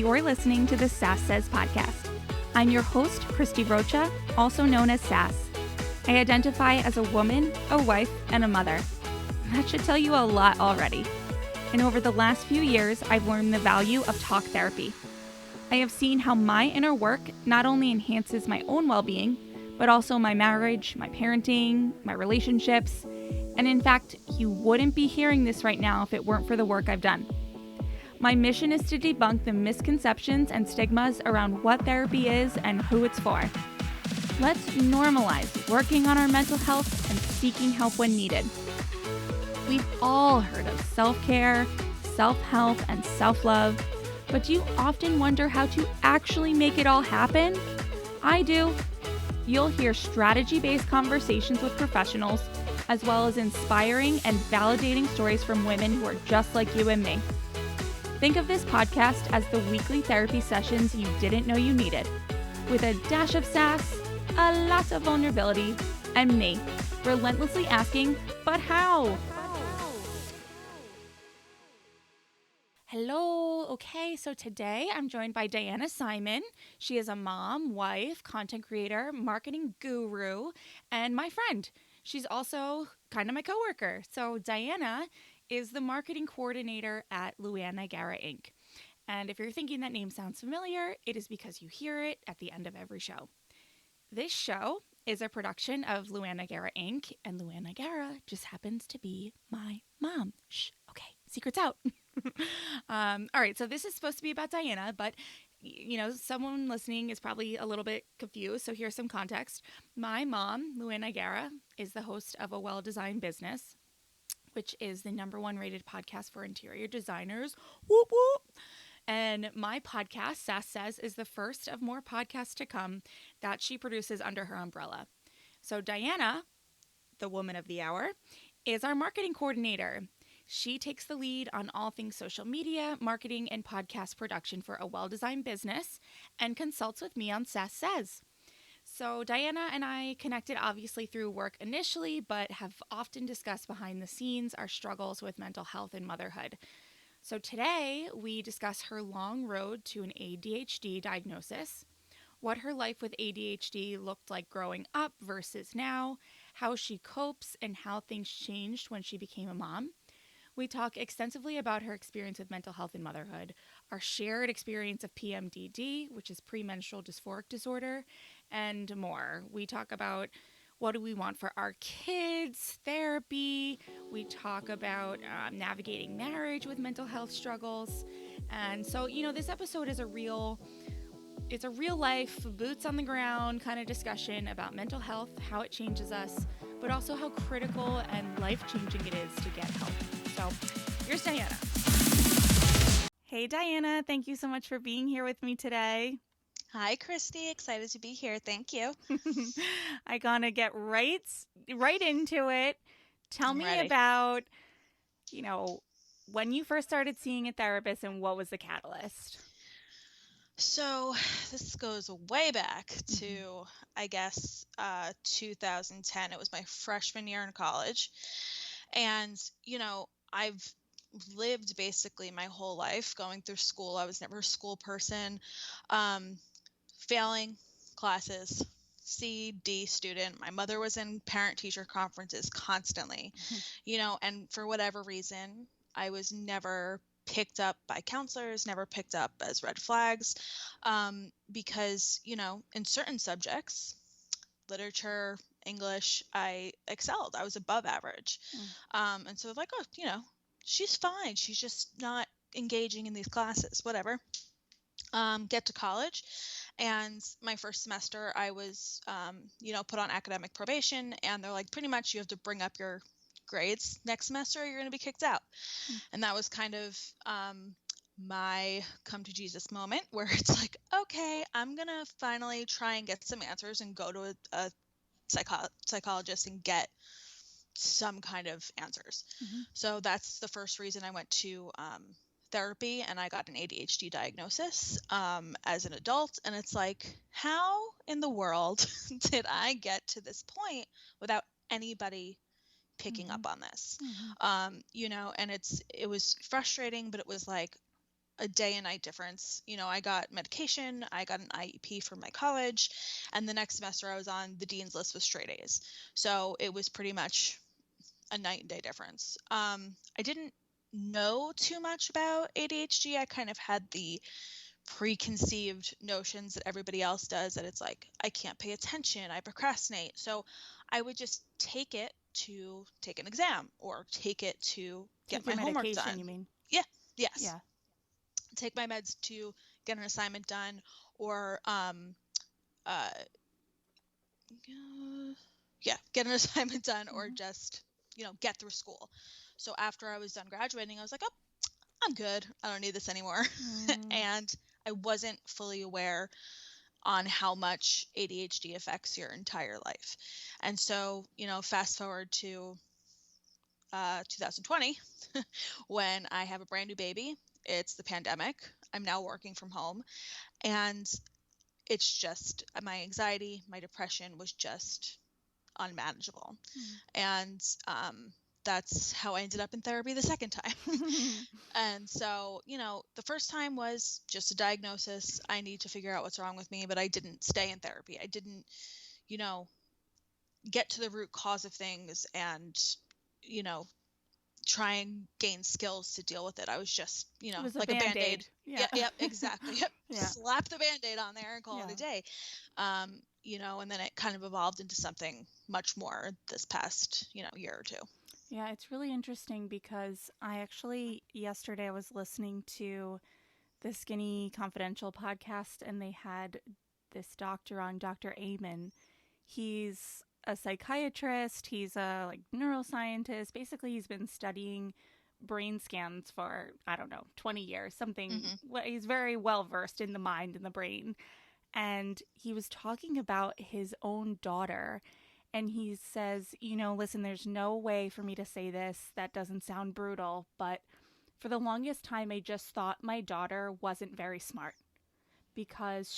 You're listening to the Sass podcast. I'm your host, Christy Rocha, also known as Sass. I identify as a woman, a wife, and a mother. That should tell you a lot already. And over the last few years, I've learned the value of talk therapy. I have seen how my inner work not only enhances my own well-being, but also my marriage, my parenting, my relationships. And in fact, you wouldn't be hearing this right now if it weren't for the work I've done. My mission is to debunk the misconceptions and stigmas around what therapy is and who it's for. Let's normalize working on our mental health and seeking help when needed. We've all heard of self-care, self-help, and self-love, but do you often wonder how to actually make it all happen? I do. You'll hear strategy-based conversations with professionals, as well as inspiring and validating stories from women who are just like you and me. Think of this podcast as the weekly therapy sessions you didn't know you needed, with a dash of sass, a lot of vulnerability, and me, relentlessly asking, but how? Hello. Okay, so today I'm joined by Diana Simon. She is a mom, wife, content creator, marketing guru, and my friend. She's also kind of my coworker. So Diana is the marketing coordinator at Luann Nigara Inc. And if you're thinking that name sounds familiar, it is because you hear it at the end of every show. This show is a production of Luann Nigara Inc. And Luann Nigara just happens to be my mom. Shh, okay, secret's out. All right, so this is supposed to be about Diana, but someone listening is probably a little bit confused, so here's some context. My mom, Luann Nigara, is the host of A Well-Designed Business, which is the #1 rated podcast for interior designers. Whoop, whoop. And my podcast, Sass Says, is the first of more podcasts to come that she produces under her umbrella. So Diana, the woman of the hour, is our marketing coordinator. She takes the lead on all things social media, marketing, and podcast production for A Well-Designed Business and consults with me on Sass Says. So Diana and I connected obviously through work initially, but have often discussed behind the scenes our struggles with mental health and motherhood. So today we discuss her long road to an ADHD diagnosis, what her life with ADHD looked like growing up versus now, how she copes, and how things changed when she became a mom. We talk extensively about her experience with mental health and motherhood, our shared experience of PMDD, which is premenstrual dysphoric disorder, and more. We talk about what do we want for our kids, therapy. We talk about navigating marriage with mental health struggles. And so, this episode is a real life, boots on the ground kind of discussion about mental health, how it changes us, but also how critical and life-changing it is to get help. So here's Diana. Hey, Diana. Thank you so much for being here with me today. Hi, Christy. Excited to be here. Thank you. I'm gonna get right into it. Tell me about, when you first started seeing a therapist and what was the catalyst? So this goes way back to, I guess, 2010. It was my freshman year in college. And, I've lived basically my whole life going through school. I was never a school person, failing classes, C, D student. My mother was in parent-teacher conferences constantly, and for whatever reason, I was never picked up by counselors, never picked up as red flags, because, in certain subjects, literature, English, I excelled. I was above average. And so like, she's fine. She's just not engaging in these classes, whatever. Get to college, and my first semester I was, put on academic probation, and they're like, pretty much you have to bring up your grades next semester or you're going to be kicked out. And that was kind of my come to Jesus moment, where it's like, okay, I'm going to finally try and get some answers and go to a psychologist and get some kind of answers. So that's the first reason I went to therapy, and I got an ADHD diagnosis as an adult. And it's like, how in the world did I get to this point without anybody picking up on this? And it was frustrating, but it was like, a day and night difference. I got medication, I got an IEP from my college, and the next semester I was on the dean's list with straight A's. So it was pretty much a night and day difference. I didn't know too much about ADHD. I kind of had the preconceived notions that everybody else does, that it's like, I can't pay attention, I procrastinate. So I would just take it to take an exam or take it to get Take your my homework medication, done. you mean? Yeah, yes. Yeah. Take my meds to get an assignment done, or uh yeah, get an assignment done, or Mm-hmm. just, get through school. So after I was done graduating, I was like, oh, I'm good. I don't need this anymore. Mm. And I wasn't fully aware on how much ADHD affects your entire life. And so, fast forward to 2020, when I have a brand new baby. It's the pandemic. I'm now working from home. And it's just my anxiety, my depression was just unmanageable. And that's how I ended up in therapy the second time. Mm. And so, the first time was just a diagnosis. I need to figure out what's wrong with me, but I didn't stay in therapy. I didn't, you know, get to the root cause of things and, you know, try and gain skills to deal with it. I was just, It was a like a band-aid. band-aid. Yeah. Yep, yep, exactly. Yep. Yeah. Slap the band-aid on there and call it Yeah. a day. And then it kind of evolved into something much more this past, year or two. Yeah, it's really interesting because I actually, yesterday, I was listening to the Skinny Confidential podcast, and they had this doctor on, Dr. Amen. He's a psychiatrist, he's a neuroscientist. Basically, he's been studying brain scans for, I don't know, 20 years, something. Mm-hmm. He's very well versed in the mind and the brain. And he was talking about his own daughter. And he says, listen, there's no way for me to say this that doesn't sound brutal, but for the longest time, I just thought my daughter wasn't very smart because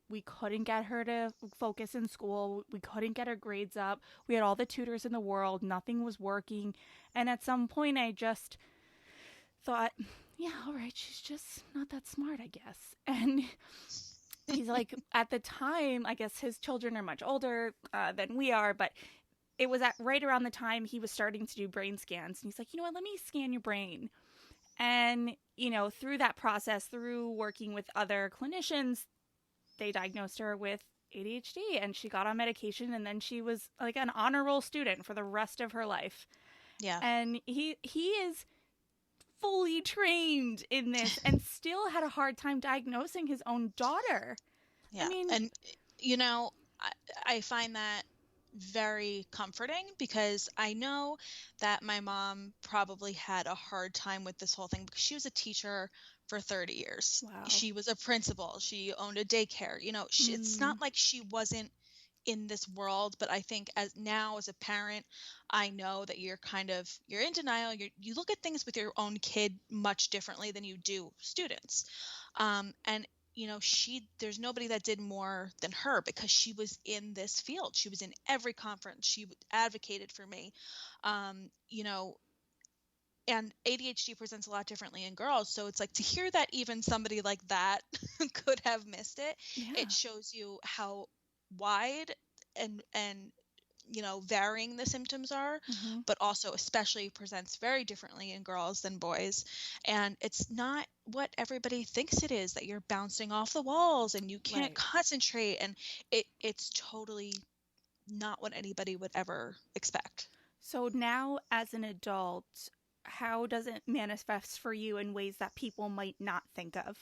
we couldn't get her to focus in school. We couldn't get her grades up. We had all the tutors in the world. Nothing was working. And at some point, I just thought, yeah, all right, she's just not that smart, I guess. And he's like, at the time, I guess his children are much older than we are, but it was at right around the time he was starting to do brain scans. And he's like, you know what, let me scan your brain. And, through that process, through working with other clinicians, they diagnosed her with ADHD and she got on medication, and then she was like an honor roll student for the rest of her life. Yeah. And he is fully trained in this and still had a hard time diagnosing his own daughter. Yeah. I mean, And, I find that very comforting, because I know that my mom probably had a hard time with this whole thing, because she was a teacher for 30 years. wow. She was a principal. She owned a daycare. It's not like she wasn't in this world, but I think as a parent, I know that you're in denial. You look at things with your own kid much differently than you do students. And there's nobody that did more than her, because she was in this field. She was in every conference. She advocated for me. And ADHD presents a lot differently in girls. So it's like, to hear that even somebody like that could have missed it, Yeah. it shows you how wide and varying the symptoms are, but also especially presents very differently in girls than boys. And it's not what everybody thinks it is, that you're bouncing off the walls and you can't Right. concentrate. And it's totally not what anybody would ever expect. So now, as an adult, how does it manifest for you in ways that people might not think of?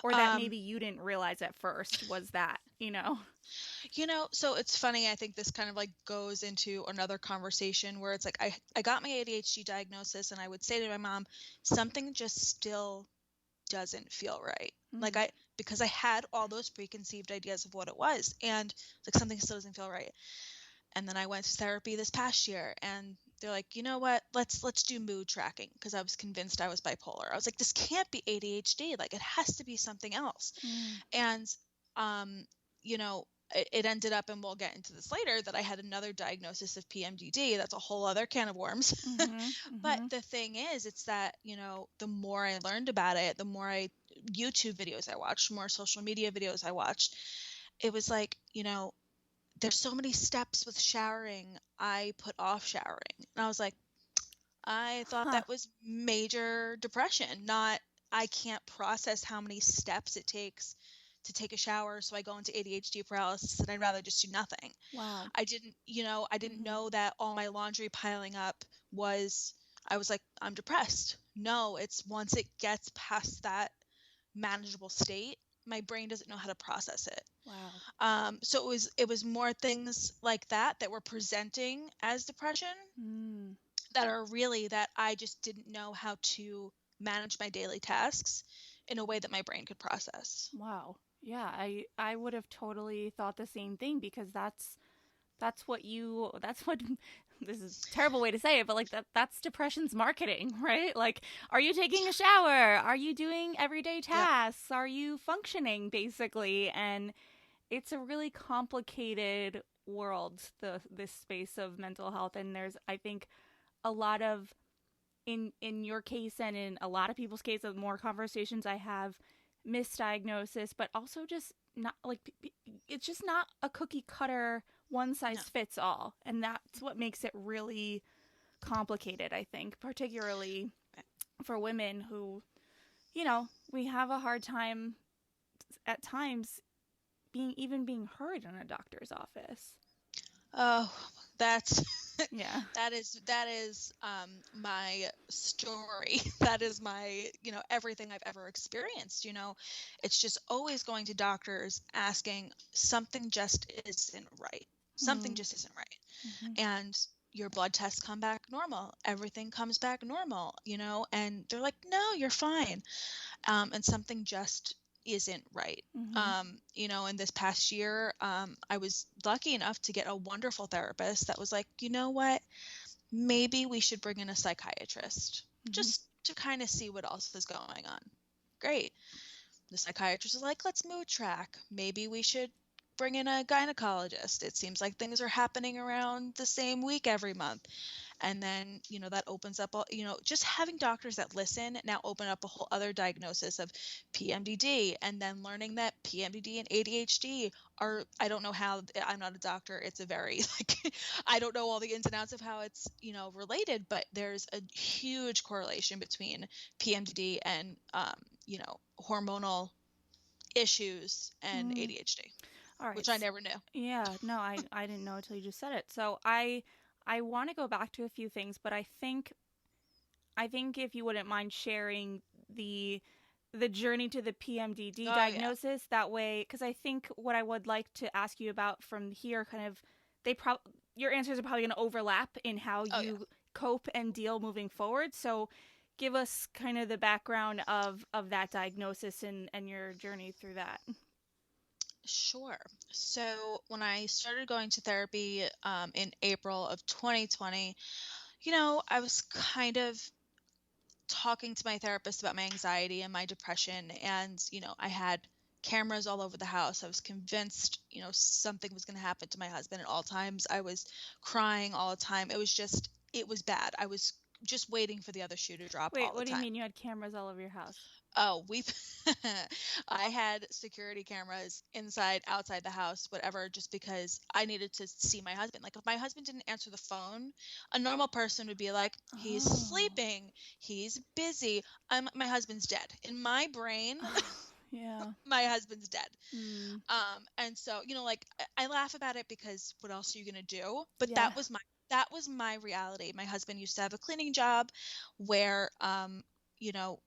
Or that maybe you didn't realize at first was that, So it's funny. I think this kind of like goes into another conversation where it's like, I got my ADHD diagnosis, and I would say to my mom, something just still doesn't feel right. Because I had all those preconceived ideas of what it was, and like, something still doesn't feel right. And then I went to therapy this past year, and they're like, you know what, let's do mood tracking, because I was convinced I was bipolar. I was like, this can't be ADHD. Like, it has to be something else. And, it ended up, and we'll get into this later, that I had another diagnosis of PMDD. That's a whole other can of worms. But Mm-hmm. the thing is, it's that, the more I learned about it, the more YouTube videos I watched, more social media videos I watched, it was like, there's so many steps with showering. I put off showering. And I was like, I thought Huh. that was major depression, not I can't process how many steps it takes to take a shower, so I go into ADHD paralysis and I'd rather just do nothing. Wow. I didn't Mm-hmm. know that all my laundry piling up was, I was like, I'm depressed. No, it's once it gets past that manageable state, my brain doesn't know how to process it. Wow. So it was more things like that were presenting as depression, Mm. that are really that I just didn't know how to manage my daily tasks in a way that my brain could process. Wow. Yeah, I would have totally thought the same thing because that's what that's what this is a terrible way to say it, but like that's depression's marketing, right? Like, are you taking a shower? Are you doing everyday Yep. tasks? Are you functioning basically? And it's a really complicated world, this space of mental health, and there's, I think, a lot of, in your case and in a lot of people's case, of more conversations I have, misdiagnosis, but also just not like, it's just not a cookie cutter one No. size fits all, and that's what makes it really complicated, I think, particularly for women who, we have a hard time at times being heard in a doctor's office. Oh, that's Yeah. that is my story. That is my, everything I've ever experienced. It's just always going to doctors asking something just isn't right. Something Mm. just isn't right. Mm-hmm. And your blood tests come back normal. Everything comes back normal, and they're like, no, you're fine. And something just isn't right. Mm-hmm. In this past year, I was lucky enough to get a wonderful therapist that was like, you know what, maybe we should bring in a psychiatrist Mm-hmm. just to kind of see what else is going on. Great. The psychiatrist is like, let's mood track. Maybe we should bring in a gynecologist. It seems like things are happening around the same week every month. And then, that opens up, just having doctors that listen now open up a whole other diagnosis of PMDD, and then learning that PMDD and ADHD are, I don't know how, I'm not a doctor. It's a very, like, I don't know all the ins and outs of how it's, related, but there's a huge correlation between PMDD and, hormonal issues and Mm. ADHD, All right. which I never knew. Yeah, no, I didn't know until you just said it. So I want to go back to a few things, but I think if you wouldn't mind sharing the journey to the PMDD Oh, yeah. diagnosis, that way, because I think what I would like to ask you about from here, kind of, your answers are probably going to overlap in how Oh, yeah. you cope and deal moving forward. So give us kind of the background of that diagnosis and your journey through that. Sure. So when I started going to therapy in April of 2020, I was kind of talking to my therapist about my anxiety and my depression. And, I had cameras all over the house. I was convinced, something was going to happen to my husband at all times. I was crying all the time. It was bad. I was just waiting for the other shoe to drop Wait, all the what do you time. mean you had cameras all over your house? Oh, I had security cameras inside, outside the house, whatever, just because I needed to see my husband. Like, if my husband didn't answer the phone, a normal person would be like, he's Oh. sleeping, he's busy. My husband's dead. In my brain, Yeah. my husband's dead. Mm. And so, like, I laugh about it because what else are you gonna do? But Yeah. that was my reality. My husband used to have a cleaning job where, you know,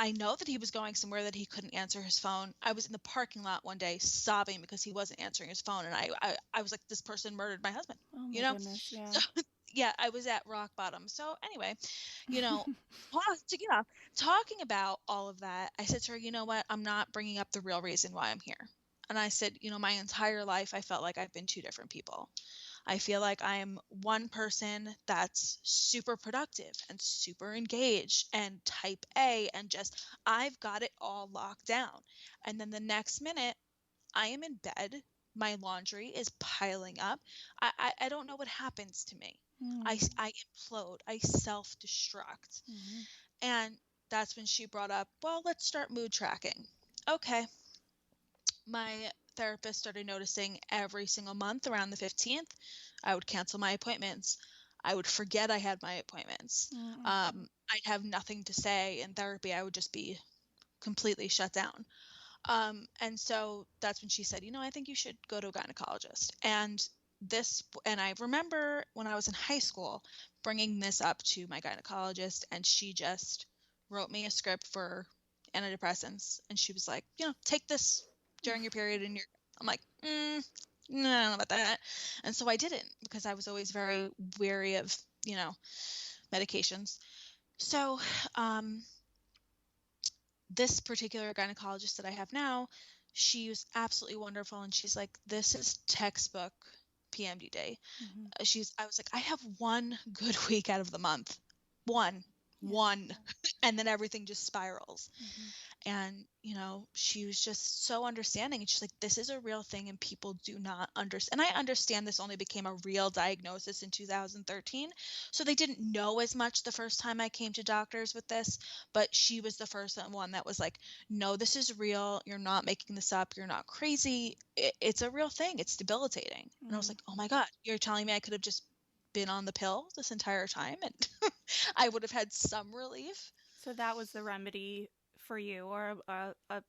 I know that he was going somewhere that he couldn't answer his phone. I was in the parking lot one day sobbing because he wasn't answering his phone, and I was like, this person murdered my husband, Oh you my know? goodness. So Yeah. yeah, I was at rock bottom. So anyway, you know, talking about all of that, I said to her, you know what? I'm not bringing up the real reason why I'm here. And I said, my entire life, I felt like I've been two different people. I feel like I am one person that's super productive and super engaged and type A, and just, I've got it all locked down. And then the next minute, I am in bed, my laundry is piling up. I don't know what happens to me. Mm-hmm. I implode. I self-destruct. Mm-hmm. And that's when she brought up, well, let's start mood tracking. Okay. My therapist started noticing every single month around the 15th, I would cancel my appointments. I would forget I had my appointments. I'd have nothing to say in therapy. I would just be completely shut down. And so that's when she said, I think you should go to a gynecologist. And I remember when I was in high school bringing this up to my gynecologist, and she just wrote me a script for antidepressants. And she was like, take this during your period. And I'm like, no, I don't know about that. And so I didn't, because I was always very wary of, medications. So, this particular gynecologist that I have now, she was absolutely wonderful. And she's like, this is textbook PMDD. Mm-hmm. I was like, I have one good week out of the month. One. And then everything just spirals. Mm-hmm. And, she was just so understanding. And she's like, this is a real thing and people do not understand. And I understand this only became a real diagnosis in 2013. So they didn't know as much the first time I came to doctors with this. But she was the first one that was like, no, this is real. You're not making this up. You're not crazy. It's a real thing. It's debilitating. Mm-hmm. And I was like, oh my God, you're telling me I could have just been on the pill this entire time and I would have had some relief. So that was the remedy for you, or a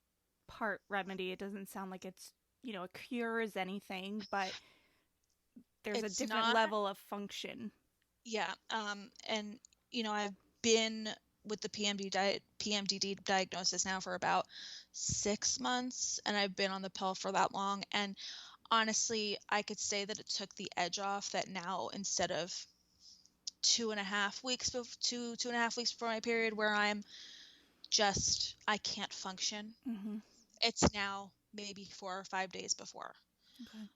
part remedy. It doesn't sound like it's, a cures anything, but there's a It's different not, level of function. yeah. And I've been with the PMDD diagnosis now for about 6 months, and I've been on the pill for that long. And honestly, I could say that it took the edge off, that now instead of 2.5 weeks, 2.5 weeks before my period, where I can't function. Mm-hmm. It's now maybe 4 or 5 days before. Okay.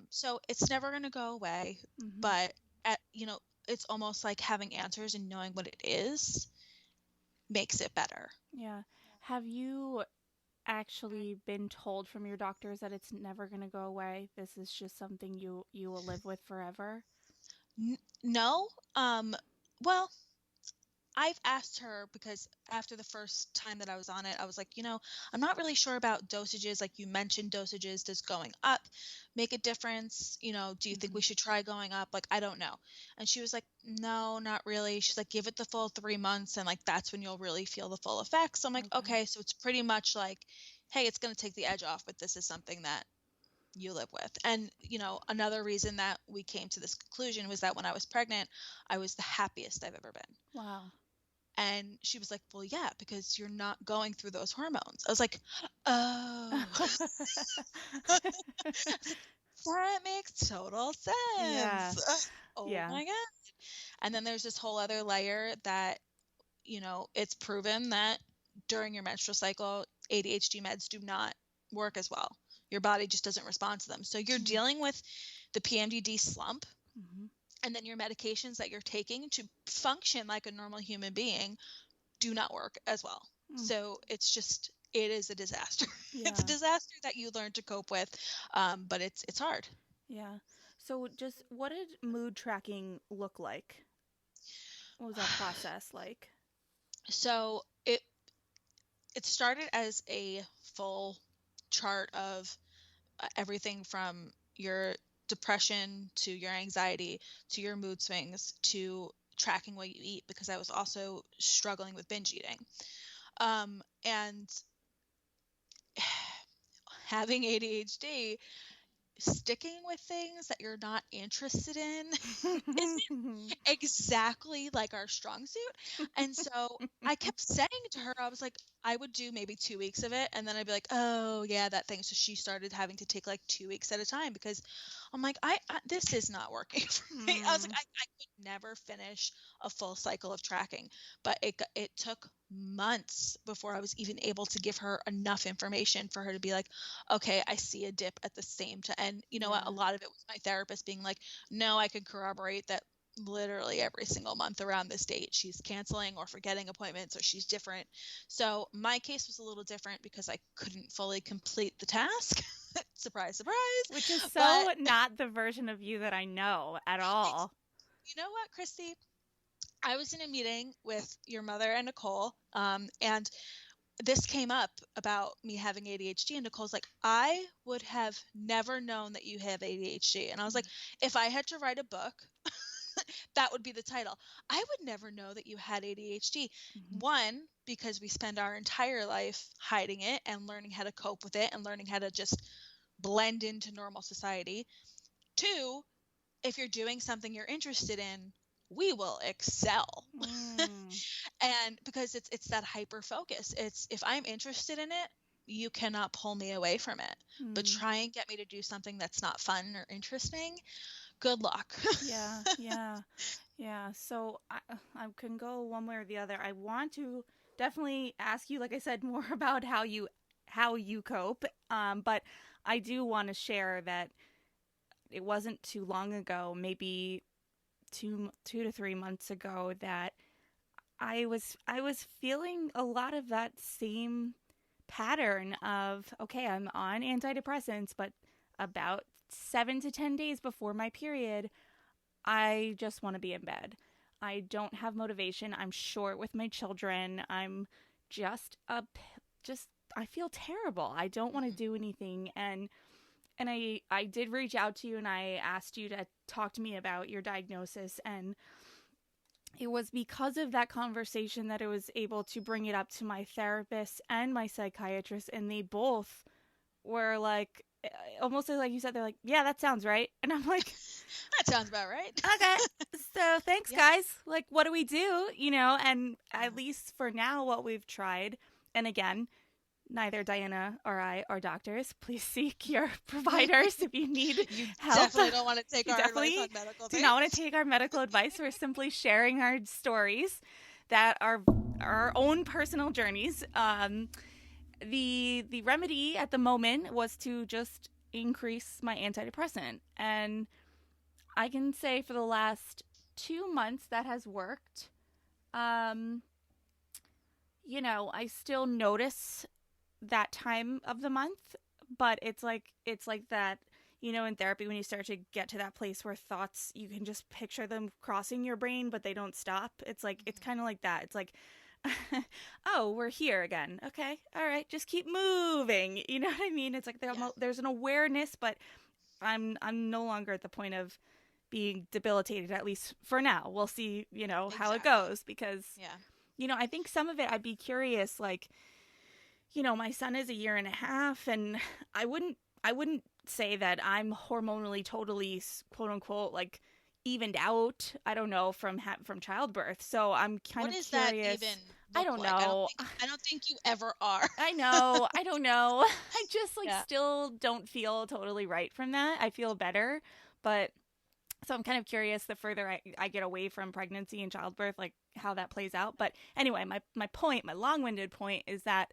So it's never going to go away, Mm-hmm. but it's almost like having answers and knowing what it is makes it better. Yeah. Have you actually been told from your doctors that it's never going to go away? This is just something you will live with forever? No. Well, I've asked her, because after the first time that I was on it, I was like, I'm not really sure about dosages. Like you mentioned dosages, does going up make a difference? Do you think we should try going up? Like, I don't know. And she was like, no, not really. She's like, give it the full 3 months. And like, that's when you'll really feel the full effects. So I'm like, okay. So it's pretty much like, hey, it's going to take the edge off, but this is something that you live with. And, another reason that we came to this conclusion was that when I was pregnant, I was the happiest I've ever been. Wow. And she was like, well, yeah, because you're not going through those hormones. I was like, oh, that makes total sense. Yeah. Oh Yeah. my God. And then there's this whole other layer that, it's proven that during your menstrual cycle, ADHD meds do not work as well. Your body just doesn't respond to them. So you're dealing with the PMDD slump. Mm-hmm. And then your medications that you're taking to function like a normal human being do not work as well. So it is a disaster. Yeah. It's a disaster that you learn to cope with, but it's hard. Yeah. So just what did mood tracking look like? What was that process like? So it started as a full chart of everything from your depression to your anxiety to your mood swings to tracking what you eat, because I was also struggling with binge eating. And having ADHD, sticking with things that you're not interested in isn't exactly like our strong suit. And so I kept saying to her, I was like, I would do maybe 2 weeks of it, and then I'd be like, oh yeah, that thing. So she started having to take like 2 weeks at a time, because I'm like, I this is not working for me. I was like, I could never finish a full cycle of tracking, but it took months before I was even able to give her enough information for her to be like, okay, I see a dip at the same time. And you know what? A lot of it was my therapist being like, no, I can corroborate that literally every single month around this date, she's canceling or forgetting appointments, or she's different. So my case was a little different because I couldn't fully complete the task. Surprise, surprise. Which is But so not the version of you that I know at all. you know what, Christy? I was in a meeting with your mother and Nicole, and this came up about me having ADHD, and Nicole's like, I would have never known that you have ADHD. And I was like, if I had to write a book, that would be the title. I would never know that you had ADHD. Mm-hmm. One, because we spend our entire life hiding it and learning how to cope with it and learning how to just blend into normal society. Two, if you're doing something you're interested in, we will excel. And because it's that hyper focus. It's if I'm interested in it, you cannot pull me away from it. But try and get me to do something that's not fun or interesting. Good luck. Yeah. So I can go one way or the other. I want to definitely ask you, like I said, more about how you cope. But I do want to share that it wasn't too long ago, maybe 2 to 3 months ago, that I was feeling a lot of that same pattern of, okay, I'm on antidepressants, but about 7 to 10 days before my period, I just want to be in bed. I don't have motivation. I'm short with my children. I'm just I feel terrible. I don't want to do anything. And I did reach out to you and I asked you to talk to me about your diagnosis, and it was because of that conversation that I was able to bring it up to my therapist and my psychiatrist, and they both were like, almost like you said, they're like, yeah, that sounds right. And I'm like, that sounds about right. Okay, so thanks, guys. Like, what do we do? And at least for now, what we've tried, and again, neither Diana or I are doctors. Please seek your providers if you need help. Definitely don't want to take our advice on medical things. Do not want to take our medical advice. We're simply sharing our stories that are our own personal journeys. The remedy at the moment was to just increase my antidepressant, and I can say for the last 2 months that has worked. I still notice that time of the month, but it's like that, in therapy, when you start to get to that place where thoughts, you can just picture them crossing your brain, but they don't stop. It's like, it's kind of like that. It's like, oh, we're here again. Okay. All right. Just keep moving. You know what I mean? It's like there's an awareness, but I'm no longer at the point of being debilitated, at least for now. We'll see, how it goes, because, I think some of it, I'd be curious, like, my son is 1.5 years, and I wouldn't say that I'm hormonally totally, quote unquote, like, evened out. I don't know, from childbirth. So I'm kind of curious. What does that even I don't know. I don't think you ever are. I know. I don't know. I just still don't feel totally right from that. I feel better, but so I'm kind of curious, the further I get away from pregnancy and childbirth, like how that plays out. But anyway, my long-winded point is that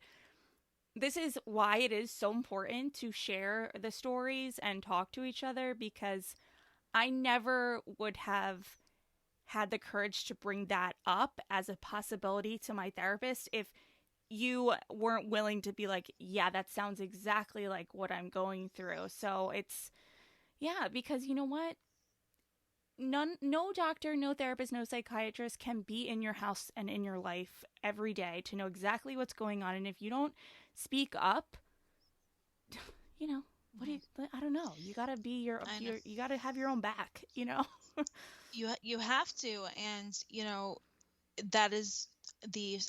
this is why it is so important to share the stories and talk to each other, because I never would have had the courage to bring that up as a possibility to my therapist if you weren't willing to be like, yeah, that sounds exactly like what I'm going through. So it's, because you know what? No doctor, no therapist, no psychiatrist can be in your house and in your life every day to know exactly what's going on. And if you don't speak up, what do you, I don't know. You gotta be you gotta have your own back, You have to, and that is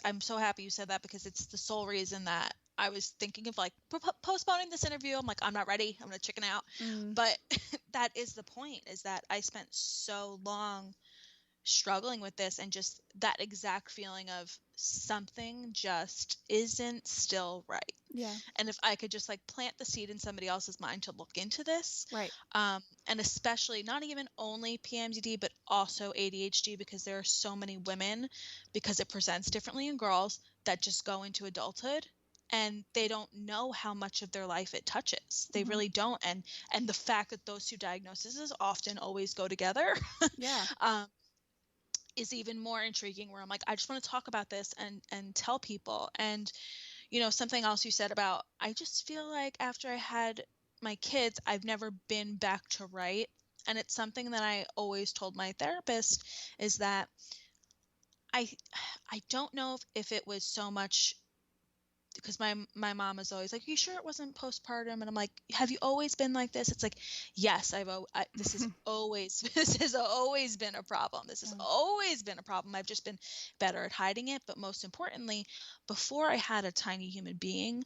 I'm so happy you said that, because it's the sole reason that I was thinking of postponing this interview. I'm like, I'm not ready. I'm gonna chicken out. But that is the point, is that I spent so long struggling with this, and just that exact feeling of something just isn't still right. Yeah. And if I could just plant the seed in somebody else's mind to look into this, right. And especially not even only PMDD, but also ADHD, because there are so many women, because it presents differently in girls, that just go into adulthood and they don't know how much of their life it touches. They really don't. And the fact that those two diagnoses often always go together. Yeah. is even more intriguing, where I'm like, I just want to talk about this and tell people. And, something else you said about, I just feel like after I had my kids, I've never been back to right. And it's something that I always told my therapist, is that I I don't know if it was so much because my mom is always like, "You sure it wasn't postpartum?" And I'm like, "Have you always been like this?" It's like, "Yes, this has always this has always been a problem. This has Yeah. always been a problem. I've just been better at hiding it." But most importantly, before I had a tiny human being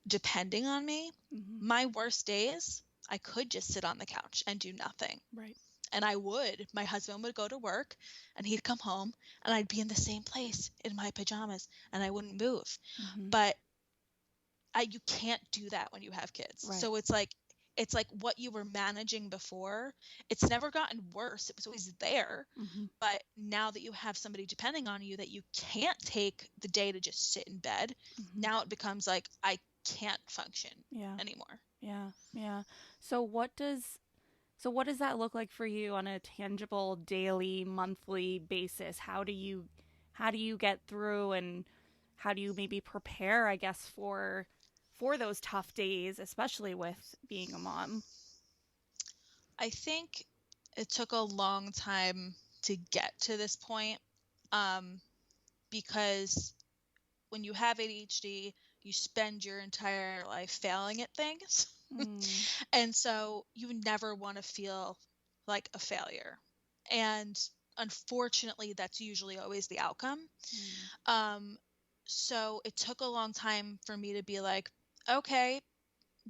depending on me, Mm-hmm. my worst days, I could just sit on the couch and do nothing. Right. And I would. My husband would go to work and he'd come home and I'd be in the same place in my pajamas and I wouldn't move. Mm-hmm. But you can't do that when you have kids. Right. So it's like what you were managing before, it's never gotten worse. It was always there. Mm-hmm. But now that you have somebody depending on you, that you can't take the day to just sit in bed, Mm-hmm. now it becomes like I can't function Yeah. anymore. Yeah. Yeah. So what does that look like for you on a tangible daily, monthly basis? How do you get through, and how do you maybe prepare, I guess, for those tough days, especially with being a mom? I think it took a long time to get to this point, um, because when you have ADHD, you spend your entire life failing at things. Mm. And so you never want to feel like a failure. And unfortunately, that's usually always the outcome. Mm. Um, so it took a long time for me to be like, okay,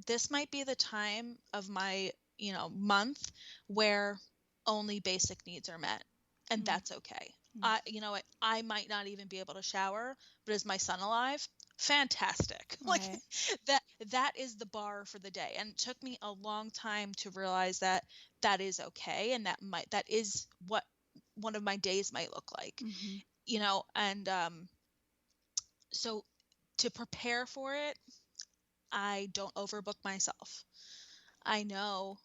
this might be the time of my, month where only basic needs are met. And Mm. that's okay. Mm. I might not even be able to shower, but is my son alive? Fantastic. Like Right. that is the bar for the day. And it took me a long time to realize that that is okay, and that is what one of my days might look like. Mm-hmm. And so to prepare for it, I don't overbook myself. I know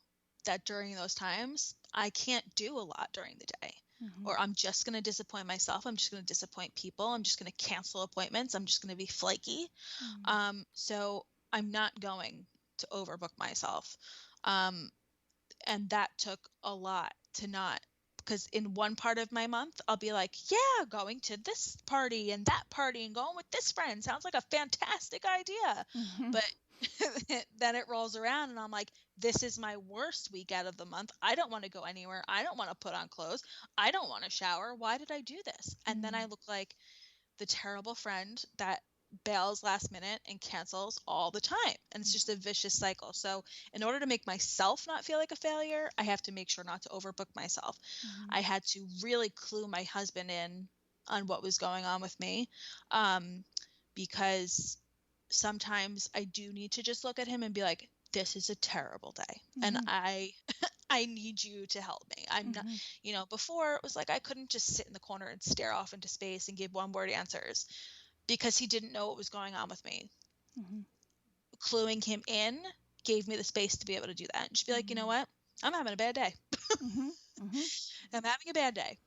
that during those times, I can't do a lot during the day. Mm-hmm. Or I'm just going to disappoint myself. I'm just going to disappoint people. I'm just going to cancel appointments. I'm just going to be flaky. Mm. So I'm not going to overbook myself. Um, and that took a lot to not, because in one part of my month, I'll be like, yeah, going to this party and that party and going with this friend sounds like a fantastic idea. Mm-hmm. But then it rolls around and I'm like, this is my worst week out of the month. I don't want to go anywhere. I don't want to put on clothes. I don't want to shower. Why did I do this? And then I Mm. look like the terrible friend that bails last minute and cancels all the time. And it's just a vicious cycle. So, in order to make myself not feel like a failure, I have to make sure not to overbook myself. Mm-hmm. I had to really clue my husband in on what was going on with me, um, because sometimes I do need to just look at him and be like, this is a terrible day. And Mm-hmm. I need you to help me. I'm not, Mm-hmm. before it was like I couldn't just sit in the corner and stare off into space and give one word answers because he didn't know what was going on with me. Mm-hmm. Cluing him in gave me the space to be able to do that and just be like, you know what? I'm having a bad day. Mm-hmm. Mm-hmm. I'm having a bad day.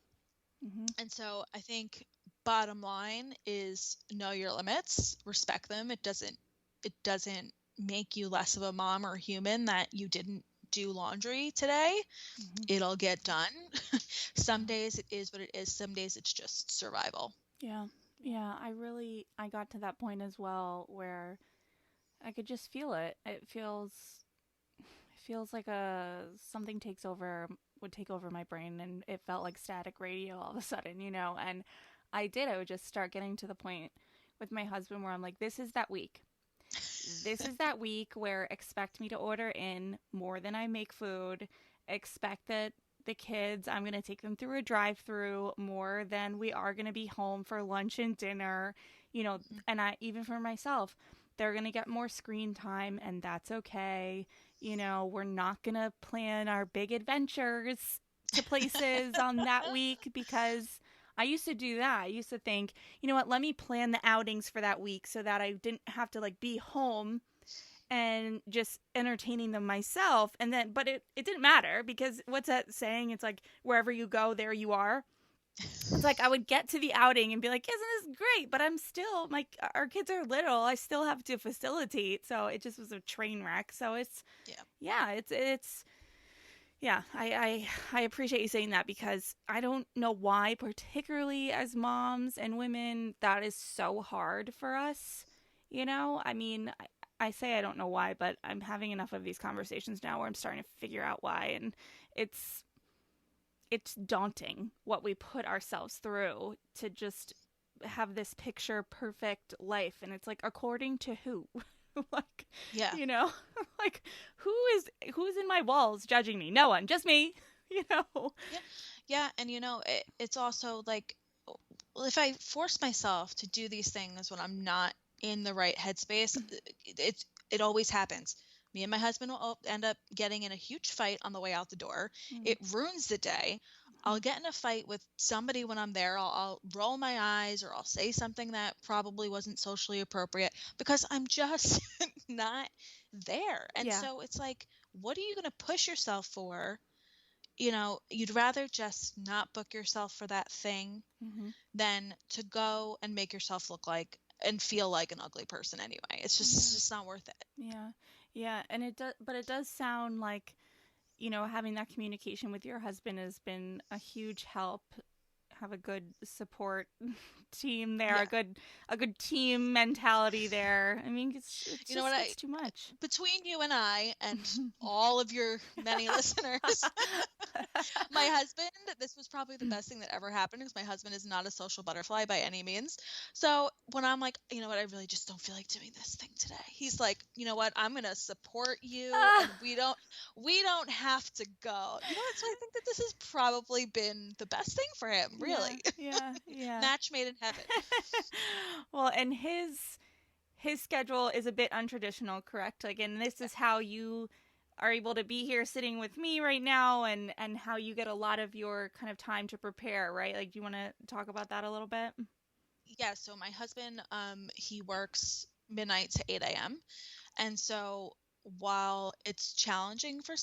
Mm-hmm. And so I think bottom line is know your limits, respect them. It doesn't make you less of a mom or a human that you didn't do laundry today. Mm-hmm. It'll get done. Some days it is what it is. Some days it's just survival. Yeah. Yeah. I got to that point as well where I could just feel it. It feels like something would take over my brain, and it felt like static radio all of a sudden, and I would just start getting to the point with my husband where I'm like, this is that week where expect me to order in more than I make food, expect that the kids, I'm going to take them through a drive-through more than we are going to be home for lunch and dinner, and I, even for myself, they're going to get more screen time, and that's okay. We're not going to plan our big adventures to places on that week, because I used to do that. I used to think, you know what, let me plan the outings for that week so that I didn't have to like be home and just entertaining them myself. And then, but it didn't matter, because what's that saying? It's like, wherever you go, there you are. It's like I would get to the outing and be like, "Isn't this great?" But I'm still like, our kids are little. I still have to facilitate, so it just was a train wreck. So it's, Yeah. yeah, it's yeah. I appreciate you saying that because I don't know why, particularly as moms and women, that is so hard for us. I mean, I say I don't know why, but I'm having enough of these conversations now where I'm starting to figure out why, and it's it's daunting what we put ourselves through to just have this picture perfect life, and it's like, according to who? Like, Yeah. you know like, who's in my walls judging me? No one, just me. you know Yeah. Yeah. And it's also like, well, if I force myself to do these things when I'm not in the right headspace, it always happens. Me and my husband will end up getting in a huge fight on the way out the door. It ruins the day. I'll get in a fight with somebody when I'm there. I'll roll my eyes, or I'll say something that probably wasn't socially appropriate because I'm just not there. And yeah. so it's like, what are you going to push yourself for? You'd rather just not book yourself for that thing Hmm. than to go and make yourself look like and feel like an ugly person anyway. It's Yeah. just not worth it. Yeah. Yeah. And it does sound like, having that communication with your husband has been a huge help. Have a good support team there, Yeah. a good team mentality there. I mean, it's You know what? just, it's too much. Between you and I and all of your many listeners, my husband, this was probably the best thing that ever happened because my husband is not a social butterfly by any means. So when I'm like, you know what, I really just don't feel like doing this thing today. He's like, you know what, I'm gonna support you, and we don't have to go. So I think that this has probably been the best thing for him, Yeah, really. yeah, yeah. Match made in heaven. Well, and his schedule is a bit untraditional, correct? Like, and this is how you are able to be here sitting with me right now, and how you get a lot of your kind of time to prepare, right? Like, do you want to talk about that a little bit? Yeah, so my husband, he works midnight to 8 a.m. And so while it's challenging for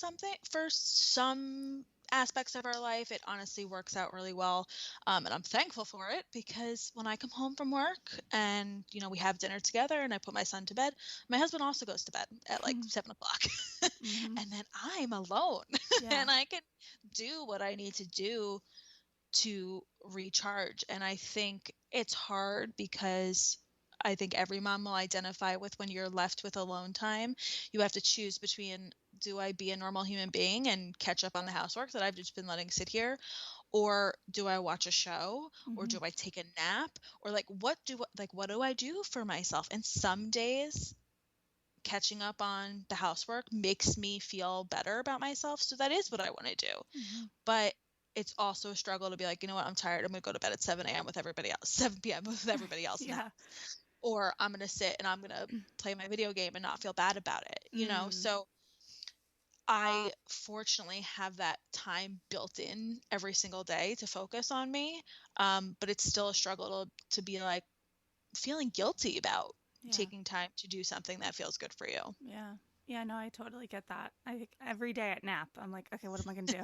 some aspects of our life, it honestly works out really well. And I'm thankful for it because when I come home from work and, we have dinner together and I put my son to bed, my husband also goes to bed at like 7 o'clock. Mm-hmm. And then I'm alone Yeah. and I can do what I need to do to recharge. And I think it's hard because I think every mom will identify with when you're left with alone time. You have to choose between, do I be a normal human being and catch up on the housework that I've just been letting sit here, or do I watch a show, or Mm-hmm. do I take a nap, or like what do I do for myself? And some days catching up on the housework makes me feel better about myself, so that is what I want to do. Mm-hmm. But it's also a struggle to be like, you know what, I'm tired. I'm going to go to bed at 7 a.m. with everybody else, 7 p.m. with everybody else in the house. Yeah. Or I'm going to sit and I'm going to play my video game and not feel bad about it. Mm. So I fortunately have that time built in every single day to focus on me. But it's still a struggle to be like feeling guilty about Yeah. taking time to do something that feels good for you. Yeah. Yeah, no, I totally get that. I think every day at nap, I'm like, okay, what am I gonna do?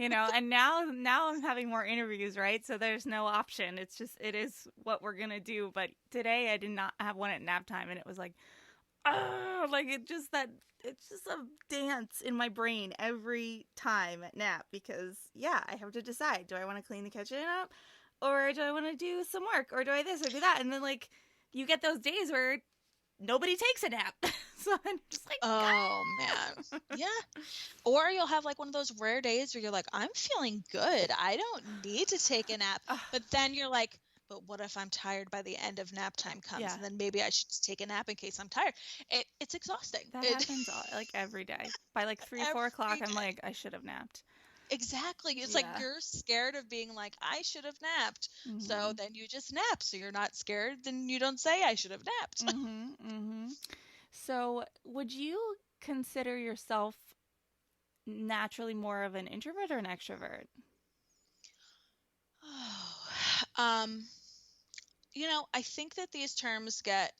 And now I'm having more interviews, right? So there's no option. It is what we're gonna do. But today I did not have one at nap time, and it was like, oh, like it's just a dance in my brain every time at nap because, yeah, I have to decide, do I want to clean the kitchen up, or do I want to do some work, or do I this or do that? And then, like, you get those days where nobody takes a nap. So I'm just like, Oh man. Yeah. Or you'll have like one of those rare days where you're like, I'm feeling good. I don't need to take a nap. ah, But then you're like, but what if I'm tired by the end of nap time comes? yeah, And then maybe I should just take a nap in case I'm tired. It's exhausting. that happens like every day. By like 3, 4 o'clock, Every I'm day. like, I should have napped. Exactly. It's like Yeah. you're scared of being like, I should have napped. So Mhm. then you just nap. So you're not scared. Then you don't say, I should have napped. Mhm. Mhm. So, would you consider yourself naturally more of an introvert or an extrovert? Oh, I think that these terms get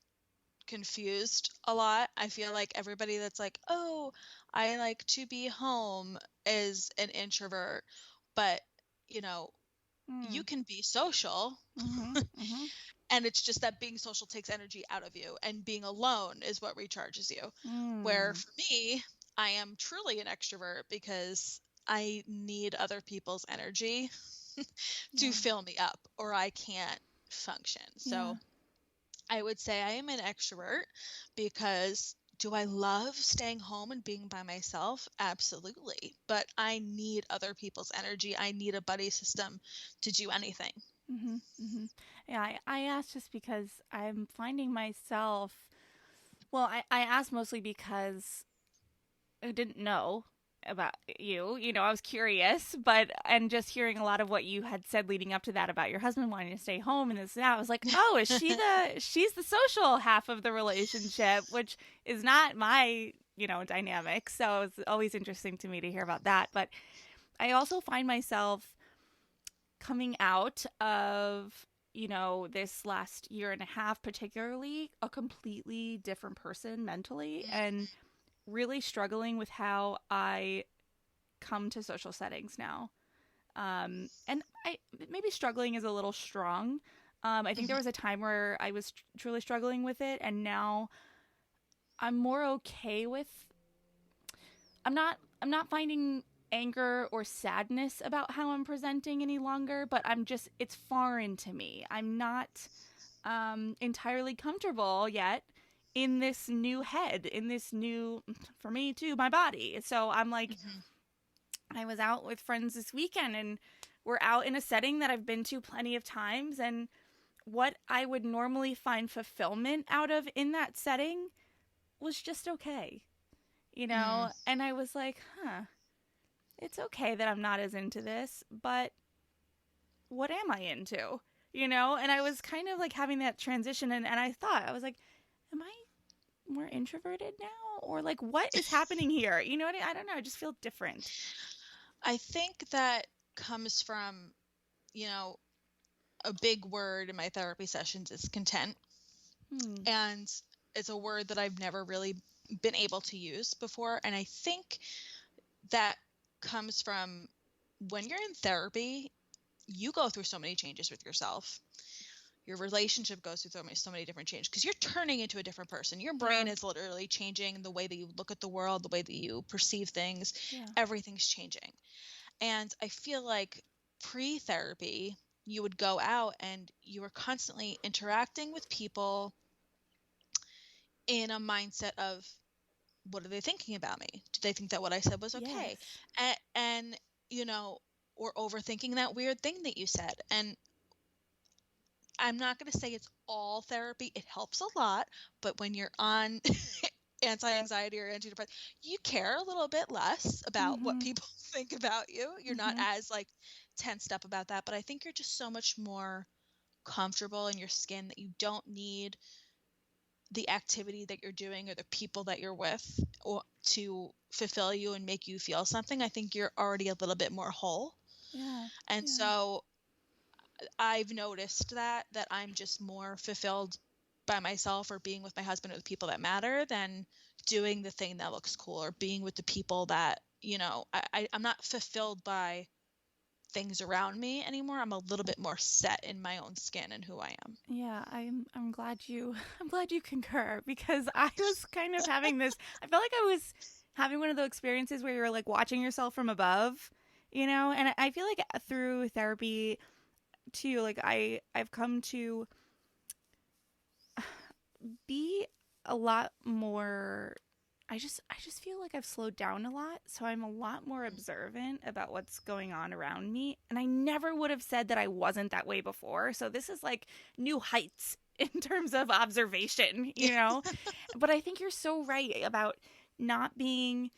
confused a lot. I feel like everybody that's like, "Oh, I like to be home," is an introvert. But, you know, you can be social. Mm-hmm. Mm-hmm. And it's just that being social takes energy out of you, and being alone is what recharges you. Where Mm. for me, I am truly an extrovert because I need other people's energy to Yeah. fill me up, or I can't function. Yeah. So I would say I am an extrovert because do I love staying home and being by myself? Absolutely. But I need other people's energy. I need a buddy system to do anything. Mm-hmm. Mm-hmm. Yeah, I asked just because I'm finding myself. Well, I asked mostly because I didn't know about you. You know, I was curious, but and just hearing a lot of what you had said leading up to that about your husband wanting to stay home and this and that, I was like, oh, is she's the social half of the relationship, which is not my, dynamic. So it's always interesting to me to hear about that. But I also find myself coming out of this last year and a half, particularly a completely different person mentally, and really struggling with how I come to social settings now. And I maybe struggling is a little strong. I think there Mhm. was a time where I was truly struggling with it, and now I'm more okay with. I'm not finding anger or sadness about how I'm presenting any longer, but it's foreign to me. I'm not entirely comfortable yet in this new head, in this new, for me too, my body. So I'm like, Mhm. I was out with friends this weekend and we're out in a setting that I've been to plenty of times. And what I would normally find fulfillment out of in that setting was just okay, Mhm. And I was like, huh, it's okay that I'm not as into this, but what am I into? And I was kind of like having that transition, and I was like, am I more introverted now? Or like, what is happening here? I don't know. I just feel different. I think that comes from, you know, a big word in my therapy sessions is content. Hmm. And it's a word that I've never really been able to use before. And I think that comes from when you're in therapy, you go through so many changes with yourself. Your relationship goes through so many different changes because you're turning into a different person. Your Yeah. brain is literally changing, the way that you look at the world, the way that you perceive things, Yeah. everything's changing. And I feel like pre therapy, you would go out and you were constantly interacting with people in a mindset of, what are they thinking about me? Do they think that what I said was okay? Yes. And you know, or overthinking that weird thing that you said. And I'm not going to say it's all therapy. It helps a lot, but when you're on anti-anxiety or antidepressant, you care a little bit less about what Mm-hmm. people think about you. You're not Mm-hmm. as like tensed up about that, but I think you're just so much more comfortable in your skin that you don't need the activity that you're doing or the people that you're with or to fulfill you and make you feel something. I think you're already a little bit more whole. Yeah. And Yeah. so I've noticed that I'm just more fulfilled by myself or being with my husband or the people that matter than doing the thing that looks cool or being with the people that, I'm not fulfilled by things around me anymore. I'm a little bit more set in my own skin and who I am. Yeah, I'm glad you I'm glad you concur because I was kind of having this I felt like I was having one of those experiences where you're like watching yourself from above, and I feel like through therapy too, like I've come to be a lot more. I just feel like I've slowed down a lot, so I'm a lot more observant about what's going on around me, and I never would have said that I wasn't that way before. So this is like new heights in terms of observation. But I think you're so right about not being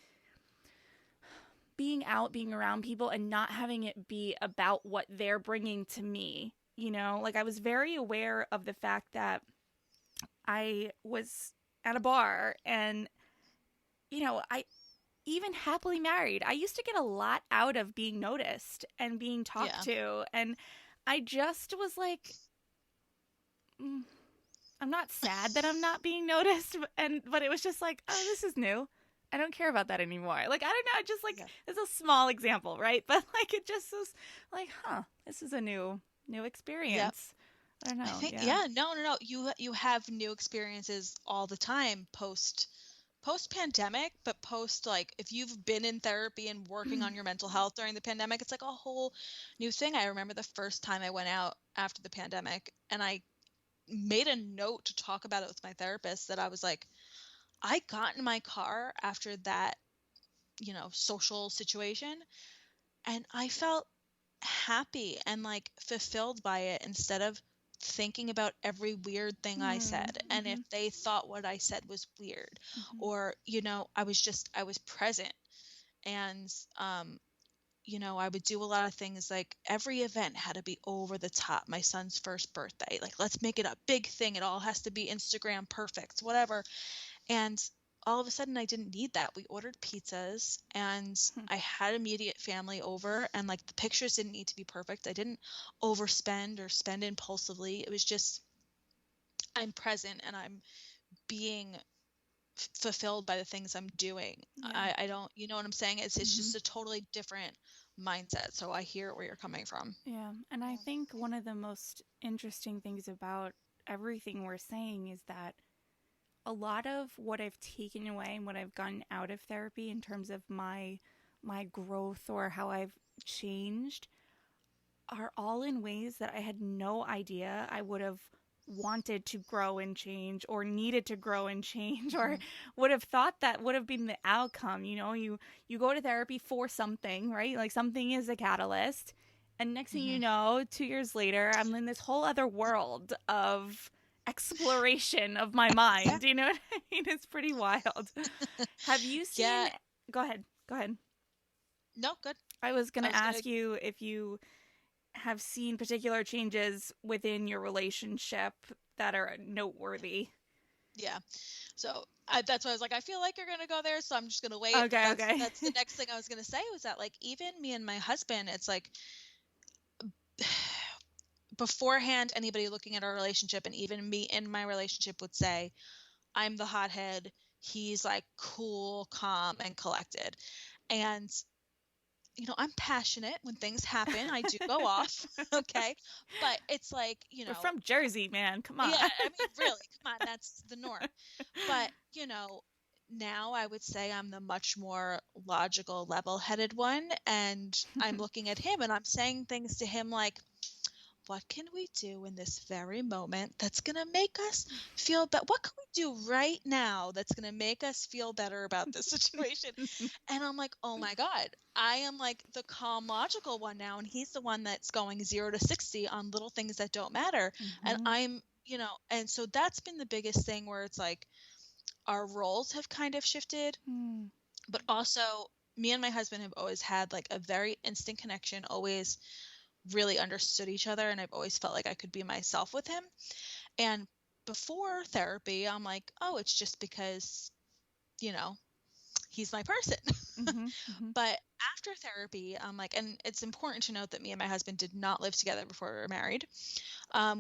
out, being around people and not having it be about what they're bringing to me. Like I was very aware of the fact that I was at a bar and I even happily married, I used to get a lot out of being noticed and being talked Yeah. to. And I just was like, mm, I'm not sad that I'm not being noticed. But it was just like, oh, this is new. I don't care about that anymore. Like, I don't know, just like Yeah. it's a small example, right? But like it just was like, huh, this is a new Yep. experience. I don't I know. think, Yeah. yeah, no, no, no. You have new experiences all the time post pandemic, but post, like, if you've been in therapy and working on your mental health during the pandemic, it's like a whole new thing. I remember the first time I went out after the pandemic, and I made a note to talk about it with my therapist, that I was like, I got in my car after that, social situation, and I felt happy and like fulfilled by it, instead of thinking about every weird thing I said, and if Mm-hmm. they thought what I said was weird, Mm-hmm. or I was present. And I would do a lot of things, like every event had to be over the top. My son's first birthday, like, let's make it a big thing, it all has to be Instagram perfect, whatever. And all of a sudden, I didn't need that. We ordered pizzas, and I had immediate family over, and like, the pictures didn't need to be perfect. I didn't overspend or spend impulsively. It was just, I'm present, and I'm being fulfilled by the things I'm doing. Yeah. I don't, you know what I'm saying? It's Mm-hmm. just a totally different mindset. So I hear where you're coming from. Yeah. And I think one of the most interesting things about everything we're saying is that a lot of what I've taken away and what I've gotten out of therapy in terms of my growth or how I've changed are all in ways that I had no idea I would have wanted to grow and change or needed to grow and change or Mhm. would have thought that would have been the outcome. You go to therapy for something, right? Like something is a catalyst. And next thing you Mhm. know, 2 years later, I'm in this whole other world of exploration of my Yeah. mind. You know what I mean? It's pretty wild. Have you seen? Yeah. Go ahead. Go ahead. No, good. I was going I to was gonna. ask you if you have seen particular changes within your relationship that are noteworthy. Yeah. So that's why I was like, I feel like you're gonna go there, so I'm just gonna wait. But Okay, okay. that's the next thing I was gonna say, was that, like, even me and my husband, it's like, beforehand, anybody looking at our relationship, and even me in my relationship, would say I'm the hothead. He's like cool, calm, and collected. And I'm passionate when things happen. I do go off, okay? But it's like, We're from Jersey, man. Come on. yeah, I mean, really, come on, that's the norm. But, now I would say I'm the much more logical, level-headed one, and I'm looking at him and I'm saying things to him like, what can we do in this very moment that's going to make us feel better? What can we do right now that's going to make us feel better about this situation? And I'm like, oh my God, I am like the calm, logical one now. And he's the one that's going 0 to 60 on little things that don't matter. And Mm-hmm. and so that's been the biggest thing, where it's like our roles have kind of shifted, Mm. but also me and my husband have always had like a very instant connection, always really understood each other, and I've always felt like I could be myself with him. And before therapy, I'm like, oh, it's just because, you know, he's my person. Mm-hmm. Mm-hmm. But after therapy, I'm like, and it's important to note that me and my husband did not live together before we were married.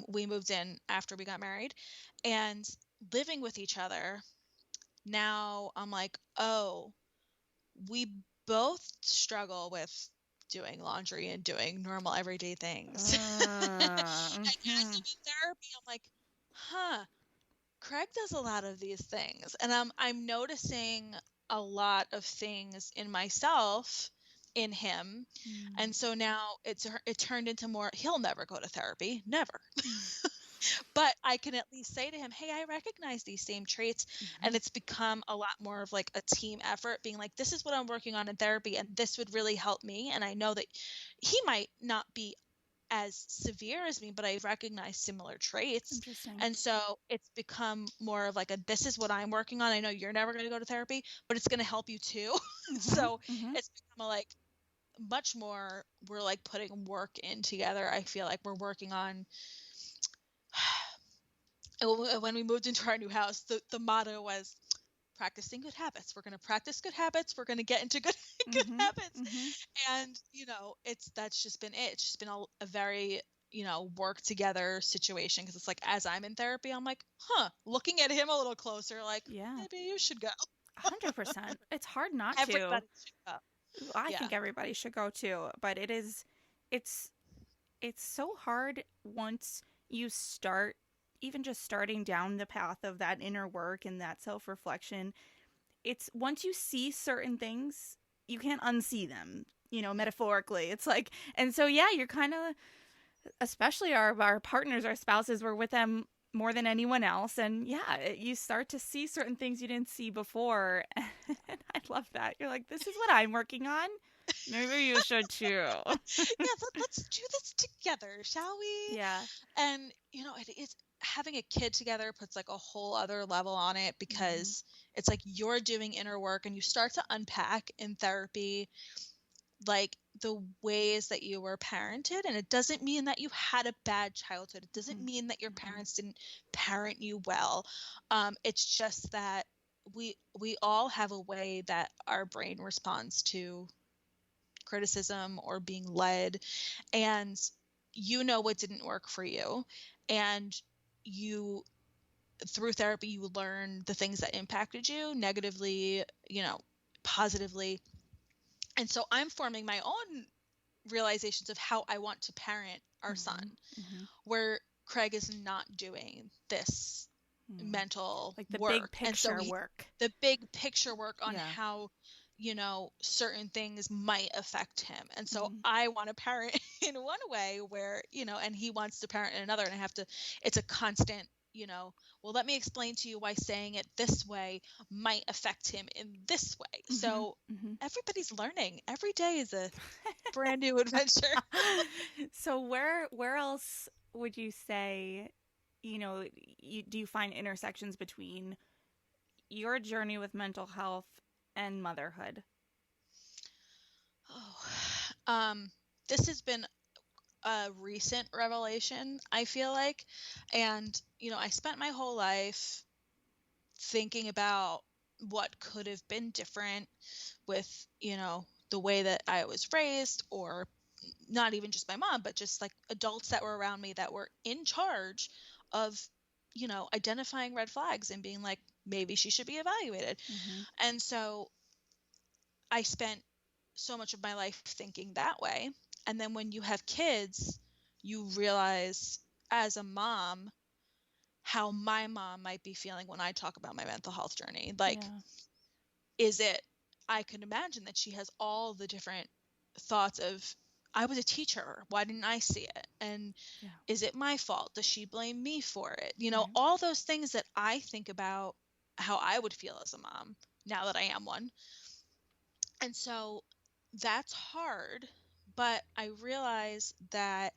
We moved in after we got married, and living with each other, now I'm like, oh, we both struggle with doing laundry and doing normal everyday things. And as Mm-hmm. I'm in therapy, I'm like, huh, Craig does a lot of these things. And I'm noticing a lot of things in myself in him. And so now it turned into more, he'll never go to therapy, never. But I can at least say to him, hey, I recognize these same traits. Mm-hmm. And it's become a lot more of like a team effort, being like, this is what I'm working on in therapy, and this would really help me. And I know that he might not be as severe as me, but I recognize similar traits. Interesting. And so it's become more of like this is what I'm working on. I know you're never going to go to therapy, but it's going to help you too. Mm-hmm. So Mm-hmm. it's become a, like, much more, we're like putting work in together. I feel like we're working on, when we moved into our new house, the motto was practicing good habits. We're going to practice good habits. We're going to get into good Mm-hmm. habits. Mm-hmm. And, that's just been it. It's just been a very, work together situation. Cause it's like, as I'm in therapy, I'm like, looking at him a little closer, like, Yeah. maybe you should go. 100%. It's hard not to. Everybody should go. I Yeah. think everybody should go too, but it's it's so hard once you start, even just starting down the path of that inner work and that self-reflection. It's once you see certain things, you can't unsee them, metaphorically. It's like, and so yeah, you're kind of, especially our partners, our spouses, we're with them more than anyone else, and yeah, you start to see certain things you didn't see before. And I love that. You're like, this is what I'm working on. Maybe you should too. Yeah, let's do this together, shall we? Yeah. And it is, having a kid together puts like a whole other level on it, because it's like you're doing inner work and you start to unpack in therapy like the ways that you were parented. And it doesn't mean that you had a bad childhood. It doesn't mean that your parents didn't parent you well. It's just that we all have a way that our brain responds to criticism or being led, and what didn't work for you, and you, through therapy, you learn the things that impacted you negatively, positively. And so I'm forming my own realizations of how I want to parent our son, where Craig is not doing this mental like the work. big picture work. The big picture work on how, certain things might affect him. And so I want to parent in one way where, and he wants to parent in another. And it's a constant, well, let me explain to you why saying it this way might affect him in this way. So everybody's learning. Every day is a brand new adventure. So where else would you say, do you find intersections between your journey with mental health and motherhood? This has been a recent revelation, I feel like. And, I spent my whole life thinking about what could have been different with, the way that I was raised, or not even just my mom, but just like adults that were around me that were in charge of, identifying red flags and being like, maybe she should be evaluated. And so I spent so much of my life thinking that way. And then when you have kids, you realize as a mom how my mom might be feeling when I talk about my mental health journey. Like, I can imagine that she has all the different thoughts of, I was a teacher, why didn't I see it? And is it my fault? Does she blame me for it? All those things that I think about how I would feel as a mom now that I am one. And so that's hard, but I realize that,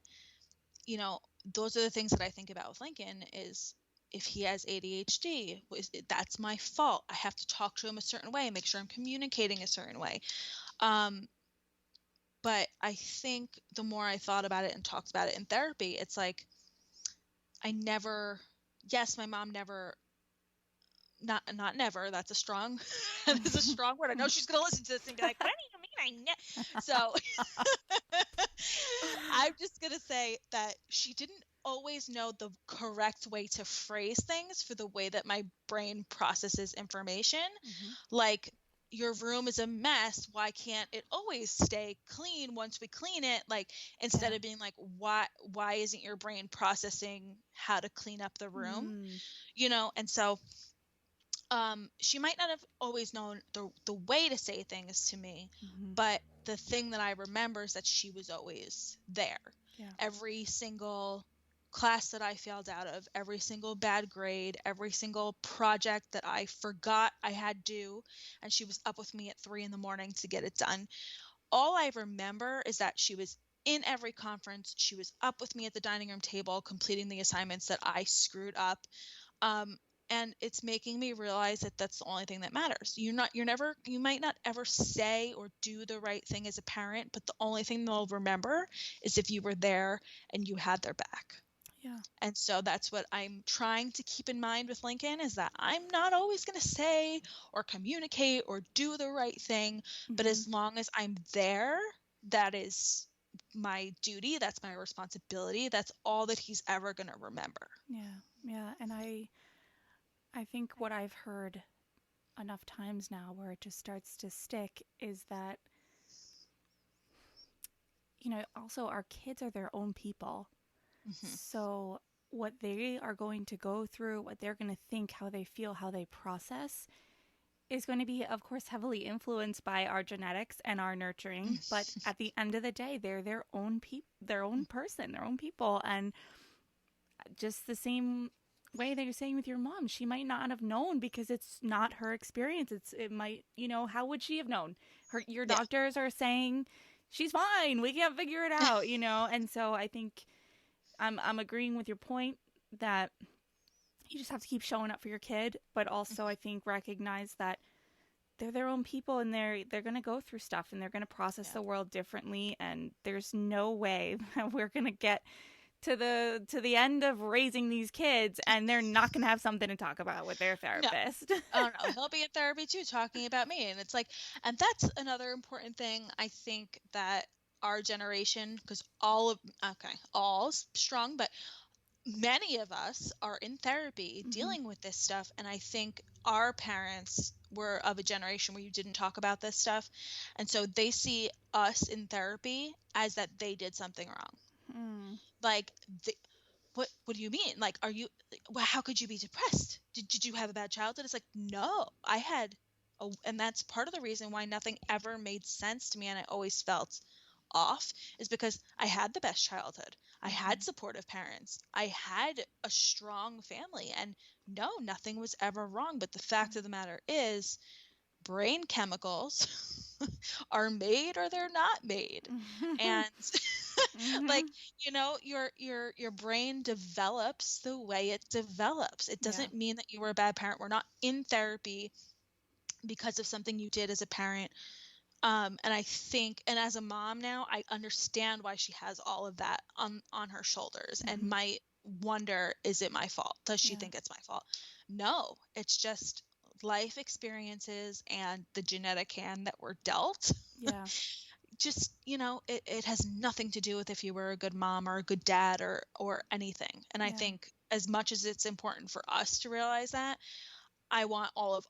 those are the things that I think about with Lincoln is, if he has ADHD, that's my fault. I have to talk to him a certain way and make sure I'm communicating a certain way. But I think the more I thought about it and talked about it in therapy, it's like, my mom never, not never, that's a strong word. I know she's going to listen to this and be like, what do you mean So I'm just going to say that she didn't always know the correct way to phrase things for the way that my brain processes information. Like, your room is a mess. Why can't it always stay clean once we clean it? Like, instead of being like, why isn't your brain processing how to clean up the room? And so she might not have always known the way to say things to me, but the thing that I remember is that she was always there. Every single class that I failed out of, every single bad grade, every single project that I forgot I had due, and she was up with me at 3 a.m. to get it done. All I remember is that she was in every conference. She was up with me at the dining room table, completing the assignments that I screwed up. And it's making me realize that that's the only thing that matters. You might not ever say or do the right thing as a parent, but the only thing they'll remember is if you were there and you had their back. And so that's what I'm trying to keep in mind with Lincoln, is that I'm not always going to say or communicate or do the right thing, but as long as I'm there, that is my duty. That's my responsibility. That's all that he's ever going to remember. Yeah. And I think what I've heard enough times now where it just starts to stick is that, also our kids are their own people. Hmm. So what they are going to go through, what they're going to think, how they feel, how they process is going to be, of course, heavily influenced by our genetics and our nurturing. But at the end of the day, they're their own person, their own people. And just the same way that you're saying with your mom, she might not have known because it's not her experience. It might, how would she have known? Your Yeah. doctors are saying she's fine. We can't figure it out, And so I think I'm agreeing with your point that you just have to keep showing up for your kid, but also I think recognize that they're their own people and they're going to go through stuff and they're going to process Yeah. the world differently, and there's no way that we're going to get to the end of raising these kids and they're not going to have something to talk about with their No. therapist. Oh no, he'll be in therapy too, talking about me. And it's like, and that's another important thing I think that our generation, because all strong, but many of us are in therapy Hmm. dealing with this stuff. And I think our parents were of a generation where you didn't talk about this stuff. And so they see us in therapy as that they did something wrong. Mm. Like, what do you mean? Like, are you, well, how could you be depressed? Did you have a bad childhood? It's like, no, I had, and that's part of the reason why nothing ever made sense to me. And I always felt off is because I had the best childhood. I had Hmm. supportive parents. I had a strong family. And no, nothing was ever wrong. But the fact of the matter is, brain chemicals are made or they're not made. Hmm. And like, your brain develops the way it develops. It Yeah. doesn't mean that you were a bad parent. We're not in therapy because of something you did as a parent. And I think, and as a mom now, I understand why she has all of that on her shoulders and Hmm. might wonder, is it my fault? Does she Yeah. think it's my fault? No, it's just life experiences and the genetic hand that we're dealt. Yeah. Just, it has nothing to do with if you were a good mom or a good dad or anything. And I Yeah. think as much as it's important for us to realize that, I want all of,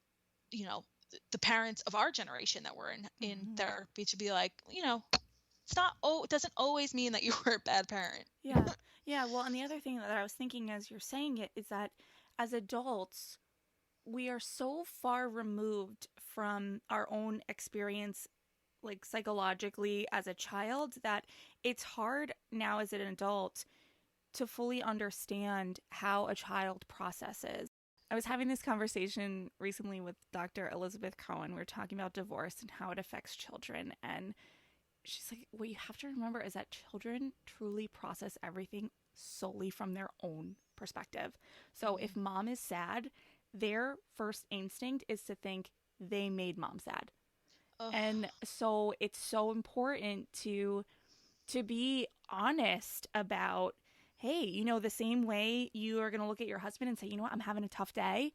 you know, the parents of our generation that were in Hmm. therapy to be like, it doesn't always mean that you were a bad parent. Yeah. Yeah. Well, and the other thing that I was thinking as you're saying it is that as adults, we are so far removed from our own experience, like psychologically as a child, that it's hard now as an adult to fully understand how a child processes. I was having this conversation recently with Dr. Elizabeth Cohen. We were talking about divorce and how it affects children. And she's like, what you have to remember is that children truly process everything solely from their own perspective. So Mm-hmm. if mom is sad, their first instinct is to think they made mom sad. Oh, And so it's so important to be honest about, hey, the same way you are going to look at your husband and say, you know what, I'm having a tough day,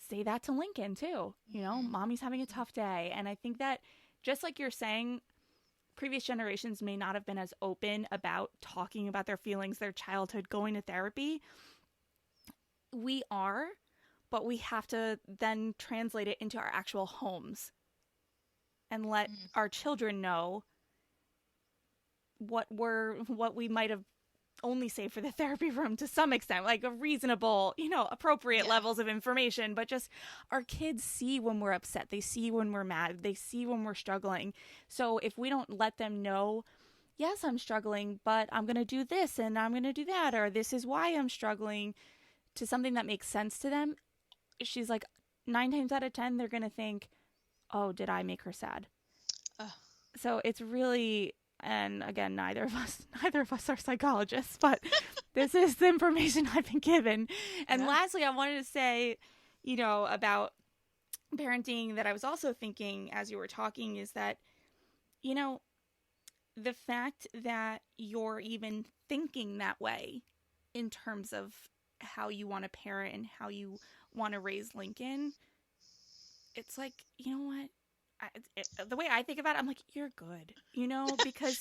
say that to Lincoln too. mm-hmm. Mommy's having a tough day. And I think that just like you're saying, previous generations may not have been as open about talking about their feelings, their childhood, going to therapy. We are, but we have to then translate it into our actual homes and let Mm-hmm. our children know what we might have only say for the therapy room to some extent, like a reasonable, appropriate Yeah. levels of information. But just our kids see when we're upset, they see when we're mad, they see when we're struggling. So if we don't let them know, yes, I'm struggling, but I'm going to do this and I'm going to do that, or this is why I'm struggling, to something that makes sense to them, she's like, 9 times out of 10, they're going to think, oh, did I make her sad? Uh, So it's really, and again, neither of us are psychologists, but this is the information I've been given. And yeah. lastly, I wanted to say, about parenting, that I was also thinking as you were talking, is that, you know the fact that you're even thinking that way in terms of how you want to parent and how you want to raise Lincoln, it's like, you know what, the way I think about it, I'm like, you're good, because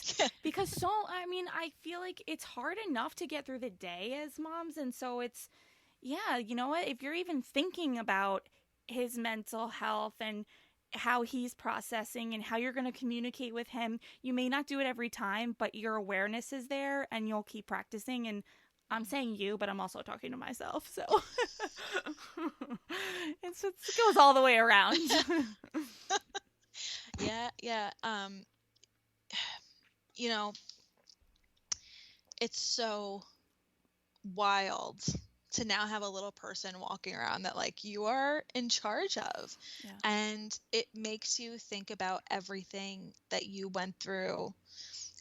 so, I mean, I feel like it's hard enough to get through the day as moms, and so it's, yeah, you know what, if you're even thinking about his mental health and how he's processing and how you're going to communicate with him. You may not do it every time, but your awareness is there and you'll keep practicing. And I'm saying you, but I'm also talking to myself. So it goes all the way around. Yeah, yeah. You know, it's so wild to now have a little person walking around that like you are in charge of. Yeah. And it makes you think about everything that you went through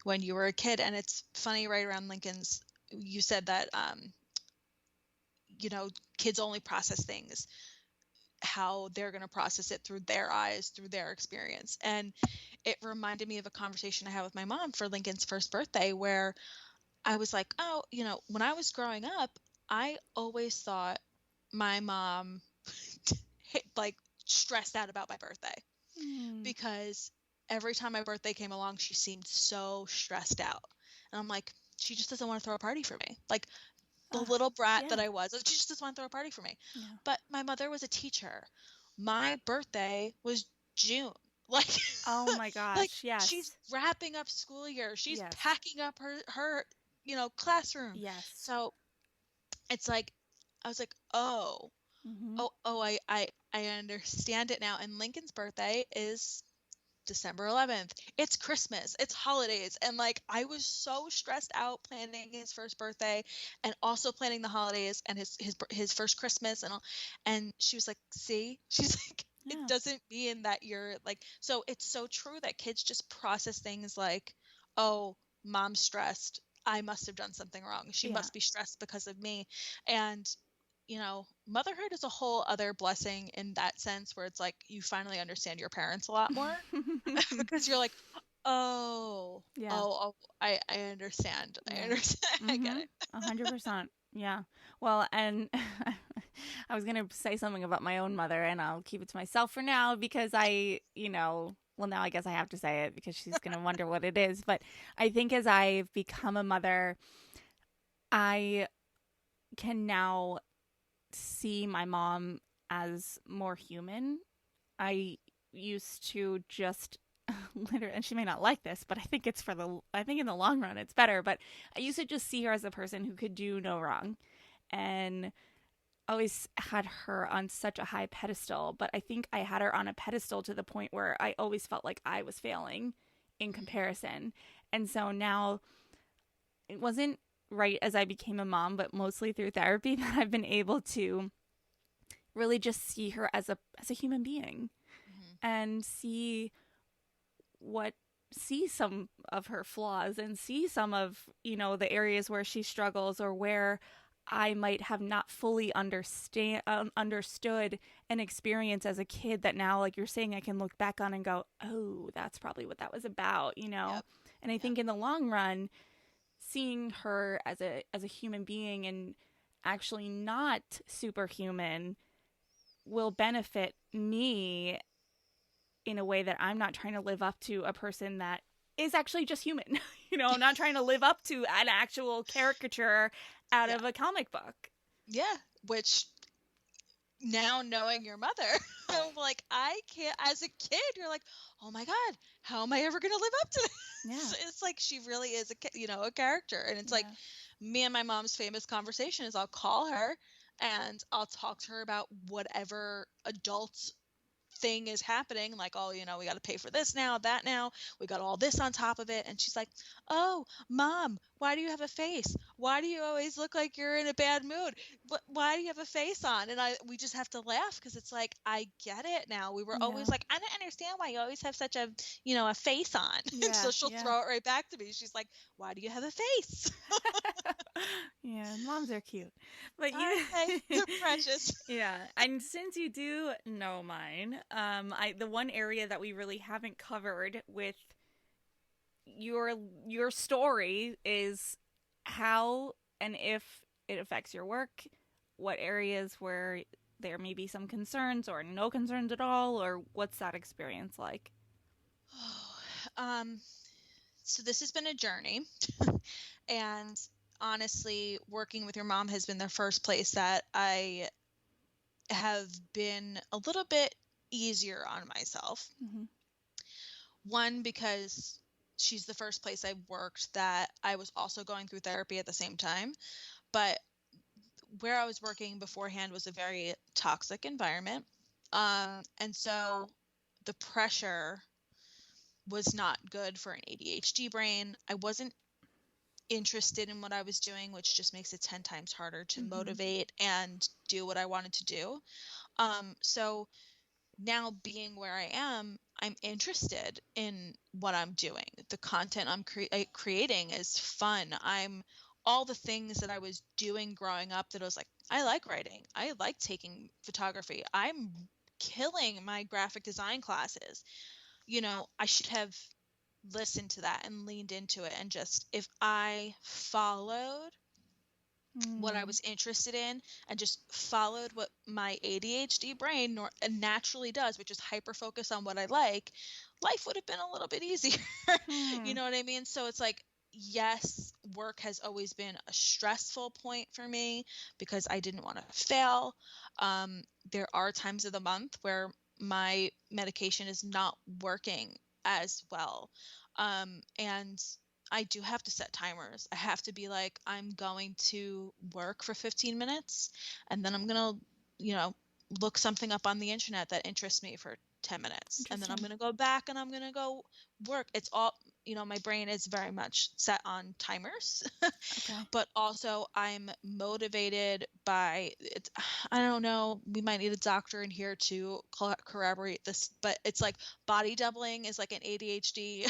when you were a kid. And it's funny, right around Lincoln's, you said that kids only process things how they're going to process it through their eyes, through their experience. And it reminded me of a conversation I had with my mom for Lincoln's first birthday, where I was like, oh, when I was growing up, I always thought my mom like stressed out about my birthday because every time my birthday came along, she seemed so stressed out. And I'm like, she just doesn't want to throw a party for me. Like the little brat that I was, she just doesn't want to throw a party for me. Yeah. But my mother was a teacher. My birthday was June. Like, oh my gosh, like, yes. She's wrapping up school year. She's yes. packing up her classroom. Yes. So it's like, I was like, oh, I understand it now. And Lincoln's birthday is December 11th. It's Christmas. It's holidays. And like, I was so stressed out planning his first birthday and also planning the holidays and his first Christmas and all. And she was like, see, she's like, it doesn't mean that you're like, so it's so true that kids just process things like, oh, mom's stressed. I must have done something wrong. She must be stressed because of me. And motherhood is a whole other blessing in that sense, where it's like you finally understand your parents a lot more because you're like, I understand. I understand. I get it. 100%. Yeah. Well, and I was going to say something about my own mother, and I'll keep it to myself for now because now I guess I have to say it because she's going to wonder what it is. But I think as I've become a mother, I can now see my mom as more human. I used to just literally, and she may not like this, but I think in the long run it's better, but I used to just see her as a person who could do no wrong and always had her on such a high pedestal. But I think I had her on a pedestal to the point where I always felt like I was failing in comparison. And so now it wasn't right as I became a mom, but mostly through therapy, that I've been able to really just see her as a human being and see some of her flaws and see some of, the areas where she struggles or where I might have not fully understood an experience as a kid that now, like you're saying, I can look back on and go, oh, that's probably what that was about, Yep. And I think in the long run, seeing her as a human being and actually not superhuman will benefit me in a way that I'm not trying to live up to a person that is actually just human. I'm not trying to live up to an actual caricature out of a comic book. Yeah, which now knowing your mother, I'm like, I can't, as a kid, you're like, oh my God, how am I ever going to live up to this? Yeah. It's like she really is a character. And it's like me and my mom's famous conversation is I'll call her and I'll talk to her about whatever adult thing is happening, like, oh, we got to pay for this now, that now, we got all this on top of it. And she's like, oh, Mom, why do you have a face? Why do you always look like you're in a bad mood? Why do you have a face on? And we just have to laugh because it's like, I get it now. We were always like, I don't understand why you always have such a face on. Yeah, so she'll throw it right back to me. She's like, why do you have a face? Yeah, moms are cute, but they're precious. Yeah, and since you do know mine, the one area that we really haven't covered with your story is how and if it affects your work, what areas where there may be some concerns or no concerns at all, or what's that experience like? So this has been a journey, and honestly, working with your mom has been the first place that I have been a little bit easier on myself. Mm-hmm. One, because she's the first place I worked that I was also going through therapy at the same time. But where I was working beforehand was a very toxic environment. And so the pressure was not good for an ADHD brain. I wasn't interested in what I was doing, which just makes it 10 times harder to Mm-hmm. motivate and do what I wanted to do. So now being where I am, I'm interested in what I'm doing. The content I'm creating is fun. I'm all the things that I was doing growing up that I was like, I like writing. I like taking photography. I'm killing my graphic design classes. I should have listened to that and leaned into it, and just, if I followed what I Mm. was interested in and just followed what my ADHD brain naturally does, which is hyper focus on what I like, life would have been a little bit easier. You Hmm. know what I mean? So it's like, yes, work has always been a stressful point for me because I didn't want to fail. There are times of the month where my medication is not working as well. And I do have to set timers. I have to be like, I'm going to work for 15 minutes and then I'm going to, look something up on the internet that interests me for 10 minutes. And then I'm Interesting. going to go back and I'm going to go work. It's all, my brain is very much set on timers. Okay. But also I'm motivated by it. I don't know, we might need a doctor in here to corroborate this, but it's like body doubling is like an ADHD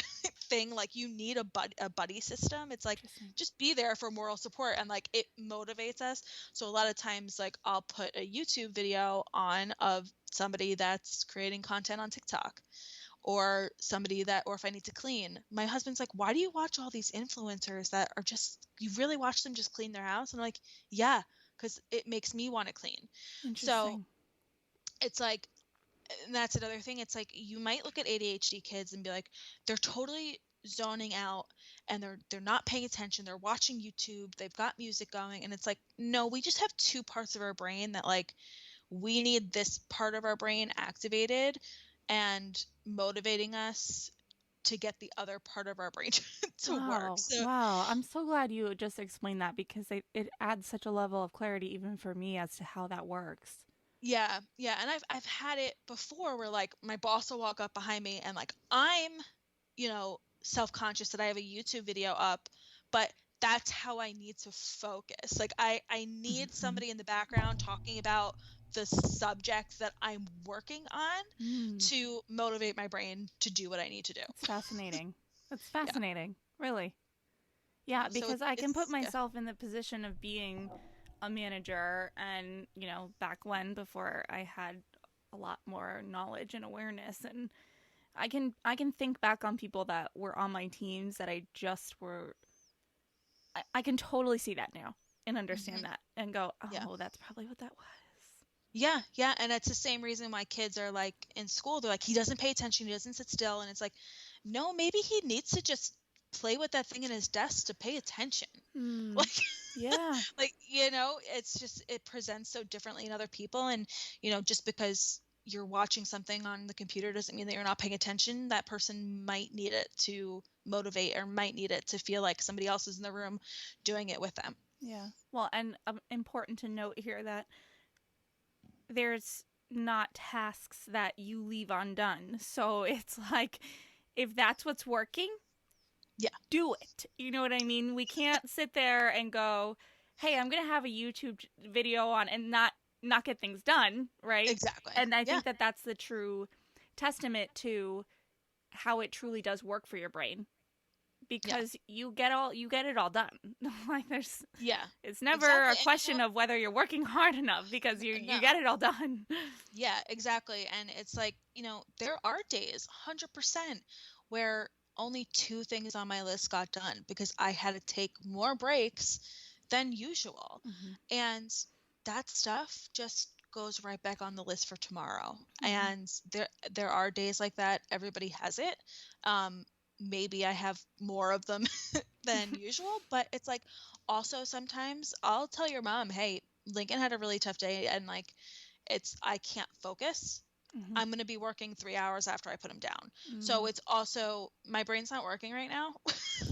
thing. Like, you need a buddy system. It's like, Interesting. just be there for moral support, and like, it motivates us. So a lot of times, like, I'll put a YouTube video on of somebody that's creating content on TikTok, or or if I need to clean. My husband's like, why do you watch all these influencers that are just, you really watch them just clean their house? And I'm like, yeah, because it makes me want to clean. So Interesting. it's like, and that's another thing. It's like, you might look at ADHD kids and be like, they're totally zoning out and they're not paying attention. They're watching YouTube. They've got music going. And it's like, no, we just have two parts of our brain that, like, we need this part of our brain activated and motivating us to get the other part of our brain to work. Wow. So Wow. I'm so glad you just explained that because it adds such a level of clarity even for me as to how that works. yeah, yeah, and I've had it before where, like, my boss will walk up behind me and, like, I'm, self-conscious that I have a YouTube video up, but that's how I need to focus. Like, I need Mm-hmm. somebody in the background talking about the subject that I'm working on Mm. to motivate my brain to do what I need to do. It's fascinating. That's Yeah. fascinating. Really. Yeah, So because I can put yeah. myself in the position of being a manager and, back when before I had a lot more knowledge and awareness and I can think back on people that were on my teams that I just were I can totally see that now and understand Hmm. that and go, Yeah. "Oh, that's probably what that was." Yeah, yeah, and it's the same reason why kids are, like, in school. They're like, he doesn't pay attention, he doesn't sit still, and it's like, no, maybe he needs to just play with that thing in his desk to pay attention. Hmm. Like, Yeah. like, it's just, it presents so differently in other people, and just because you're watching something on the computer doesn't mean that you're not paying attention. That person might need it to motivate, or might need it to feel like somebody else is in the room doing it with them. Yeah. Well, and important to note here that there's not tasks that you leave undone. So it's like if that's what's working, Yeah, do it. You know what I mean? We can't sit there and go, "Hey, I'm going to have a YouTube video on," and not get things done, right? exactly. And I Yeah, think that that's the true testament to how it truly does work for your brain yeah, because you get it all done. Like there's yeah, it's never exactly. a question of whether you're working hard enough because you get No. it all done. Yeah, exactly. And it's like, there are days, 100%, where only two things on my list got done because I had to take more breaks than usual. Mm-hmm. And that stuff just goes right back on the list for tomorrow. Mm-hmm. And there are days like that. Everybody has it. Um, Maybe I have more of them than usual, but it's like, also sometimes I'll tell your mom, hey, Lincoln had a really tough day, and like, I can't focus. Mm-hmm. I'm going to be working 3 hours after I put them down. So Mm. it's also, my brain's not working right now,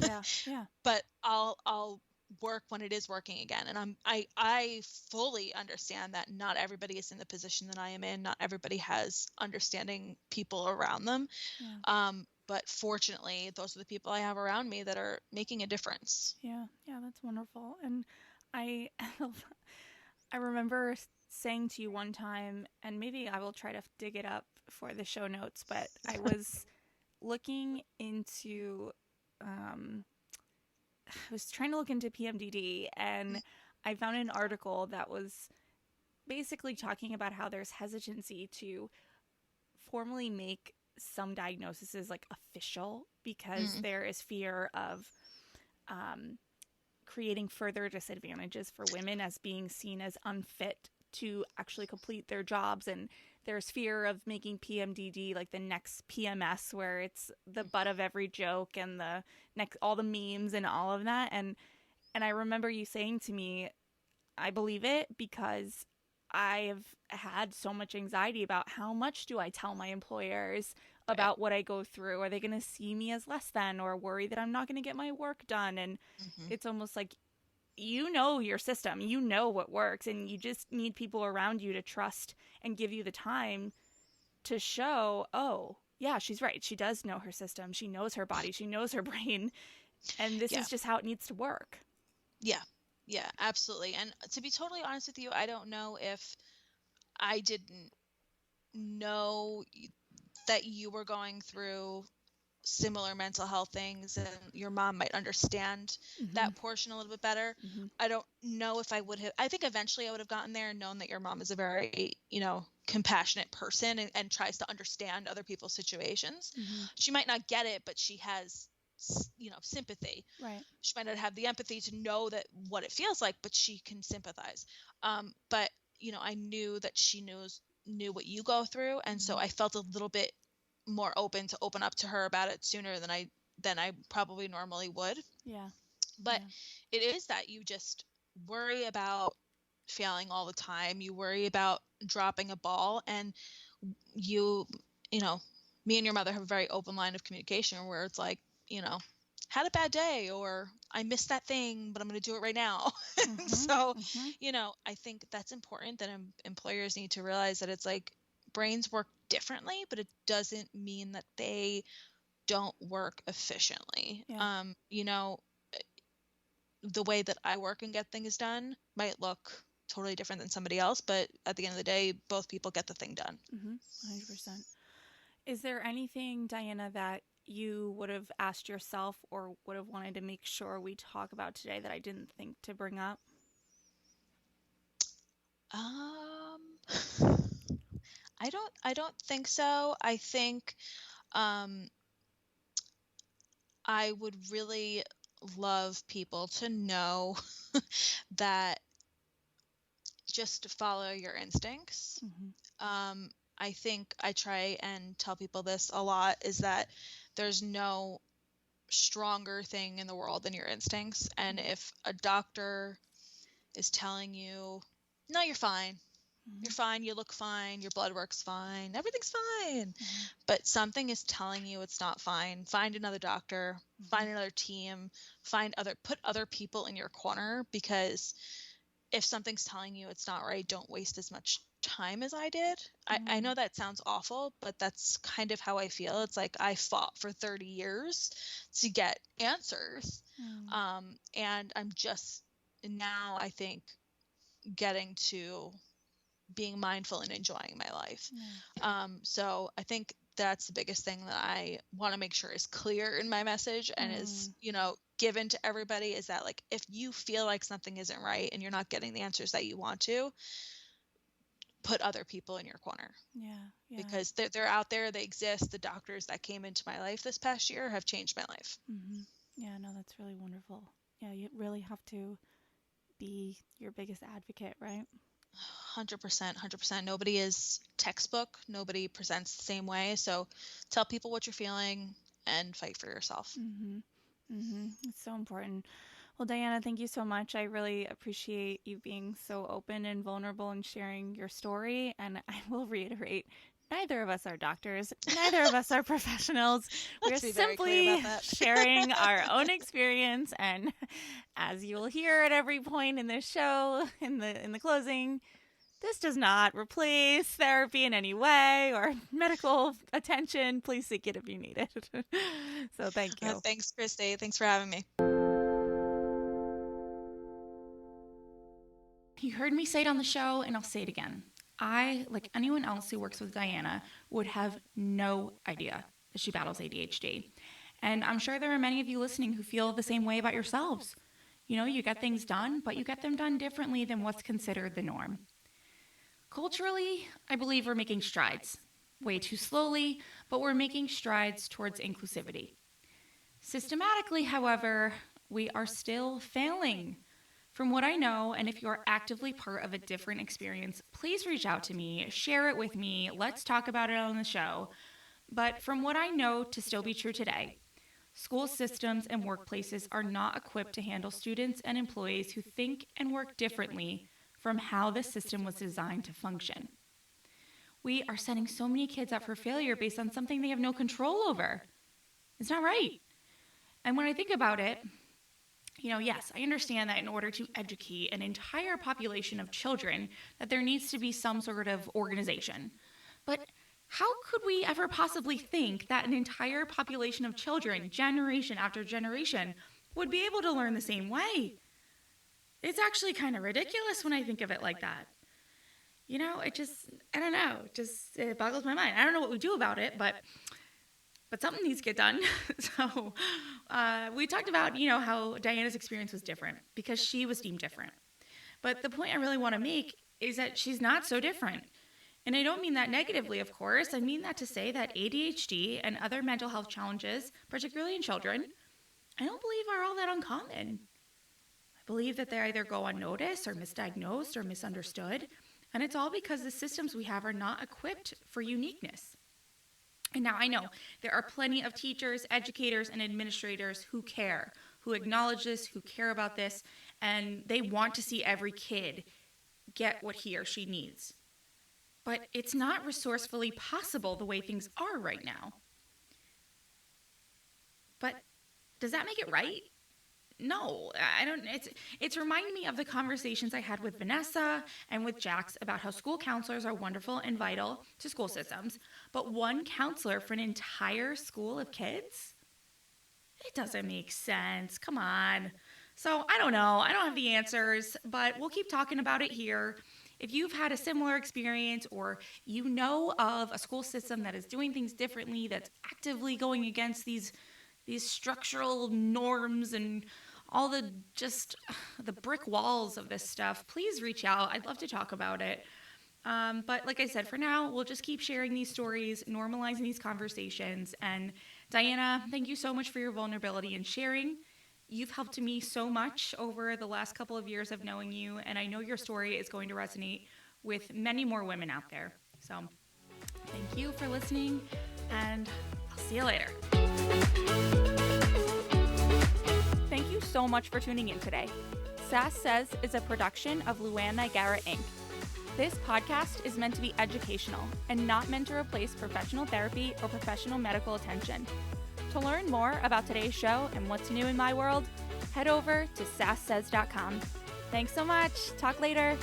Yeah. Yeah. but I'll work when it is working again. And I fully understand that not everybody is in the position that I am in. Not everybody has understanding people around them. Yeah. But fortunately, those are the people I have around me that are making a difference. Yeah. Yeah. That's wonderful. And I, I remember saying to you one time, and maybe I will try to dig it up for the show notes, but I was looking into, I was trying to look into PMDD, and I found an article that was basically talking about how there's hesitancy to formally make some diagnoses like official because Mm, there is fear of um, creating further disadvantages for women as being seen as unfit to actually complete their jobs. And there's fear of making PMDD like the next PMS, where it's the butt of every joke and the next all the memes and all of that. And I remember you saying to me, I believe it because I've had so much anxiety about how much do I tell my employers right. about what I go through. Are they going to see me as less than, or worry that I'm not going to get my work done? And Hmm. it's almost like, you know your system, you know what works, and you just need people around you to trust and give you the time to show, oh, yeah, she's right. She does know her system. She knows her body. She knows her brain. And this Yeah. is just how it needs to work. Yeah. Yeah, absolutely. And to be totally honest with you, I don't know if I didn't know that you were going through similar mental health things and your mom might understand Mm-hmm. that portion a little bit better. Mm-hmm. I don't know if I would have, I think eventually I would have gotten there and known that your mom is a very, compassionate person and tries to understand other people's situations. Mm-hmm. She might not get it, but she has, sympathy. Right. She might not have the empathy to know that what it feels like, but she can sympathize. But I knew that she knew what you go through, and so Mm-hmm. I felt a little bit more open to open up to her about it sooner than I probably normally would. Yeah. But Yeah. it is that you just worry about failing all the time. You worry about dropping a ball, and you you know me and your mother have a very open line of communication where it's like, had a bad day, or I missed that thing but I'm going to do it right now. Mm-hmm. So Mm-hmm. I think that's important, that employers need to realize that it's like brains work differently, but it doesn't mean that they don't work efficiently. Yeah. The way that I work and get things done might look totally different than somebody else, but at the end of the day, both people get the thing done. Mm-hmm. 100%. Is there anything, Diana, that you would have asked yourself or would have wanted to make sure we talk about today that I didn't think to bring up? Um, I don't think so. I think um, I would really love people to know that just to follow your instincts. Mm-hmm. Um, I think I try and tell people this a lot, is that there's no stronger thing in the world than your instincts. And if a doctor is telling you, no, you're fine, Mm-hmm. you're fine, you look fine, your blood work's fine, everything's fine, Mm-hmm. but something is telling you it's not fine, find another doctor, Mm-hmm. find another team, put other people in your corner, because if something's telling you it's not right, don't waste as much time as I did. I Mm-hmm. know that sounds awful, but that's kind of how I feel. It's like I fought for 30 years to get answers. And I'm just now, I think, getting to being mindful and enjoying my life. Yeah. So I think that's the biggest thing that I want to make sure is clear in my message and is, Mm. given to everybody, is that, like, if you feel like something isn't right and you're not getting the answers that you want to, put other people in your corner, Yeah. Yeah. because they're out there, they exist. The doctors that came into my life this past year have changed my life. Mm-hmm. Yeah. No, that's really wonderful. Yeah. You really have to be your biggest advocate, right? 100%, 100%. Nobody is textbook. Nobody presents the same way. So tell people what you're feeling and fight for yourself. Mm-hmm. Mm-hmm. It's so important. Well, Diana, thank you so much. I really appreciate you being so open and vulnerable and sharing your story. And I will reiterate, neither of us are doctors, neither of us are professionals. We're Let's be very clear simply about that. sharing our own experience. And as you will hear at every point in this show, in the closing, this does not replace therapy in any way or medical attention. Please seek it if you need it. So thank you. Thanks, Christy. Thanks for having me. You heard me say it on the show, and I'll say it again. I, like anyone else who works with Diana, would have no idea that she battles ADHD. And I'm sure there are many of you listening who feel the same way about yourselves. You know, you get things done, but you get them done differently than what's considered the norm. Culturally, I believe we're making strides. Way too slowly, but we're making strides towards inclusivity. Systematically, however, we are still failing. From what I know, and if you're actively part of a different experience, please reach out to me, share it with me, let's talk about it on the show. But from what I know to still be true today, school systems and workplaces are not equipped to handle students and employees who think and work differently from how the system was designed to function. We are setting so many kids up for failure based on something they have no control over. It's not right. And when I think about it, yes, I understand that in order to educate an entire population of children, that there needs to be some sort of organization. But how could we ever possibly think that an entire population of children, generation after generation, would be able to learn the same way? It's actually kind of ridiculous when I think of it like that. I don't know, it boggles my mind. I don't know what we do about it, but something needs to get done. So we talked about, how Diana's experience was different because she was deemed different. But the point I really want to make is that she's not so different. And I don't mean that negatively, of course. I mean that to say that ADHD and other mental health challenges, particularly in children, I don't believe are all that uncommon. I believe that they either go unnoticed or misdiagnosed or misunderstood. And it's all because the systems we have are not equipped for uniqueness. And now I know there are plenty of teachers, educators, and administrators who care, who acknowledge this, who care about this, and they want to see every kid get what he or she needs. But it's not resourcefully possible the way things are right now. But does that make it right? No, I don't. It's reminding me of the conversations I had with Vanessa and with Jax about how school counselors are wonderful and vital to school systems, but one counselor for an entire school of kids? It doesn't make sense. Come on. So I don't know. I don't have the answers, but we'll keep talking about it here. If you've had a similar experience or you know of a school system that is doing things differently, that's actively going against these structural norms and all the brick walls of this stuff, please reach out. I'd love to talk about it. But like I said, for now, we'll just keep sharing these stories, normalizing these conversations. And Diana, thank you so much for your vulnerability and sharing. You've helped me so much over the last couple of years of knowing you, and I know your story is going to resonate with many more women out there. So thank you for listening, and I'll see you later. Thank you so much for tuning in today. Sass Says is a production of Luann Nigara Inc. This podcast is meant to be educational and not meant to replace professional therapy or professional medical attention. To learn more about today's show and what's new in my world, head over to sasssays.com. Thanks so much. Talk later.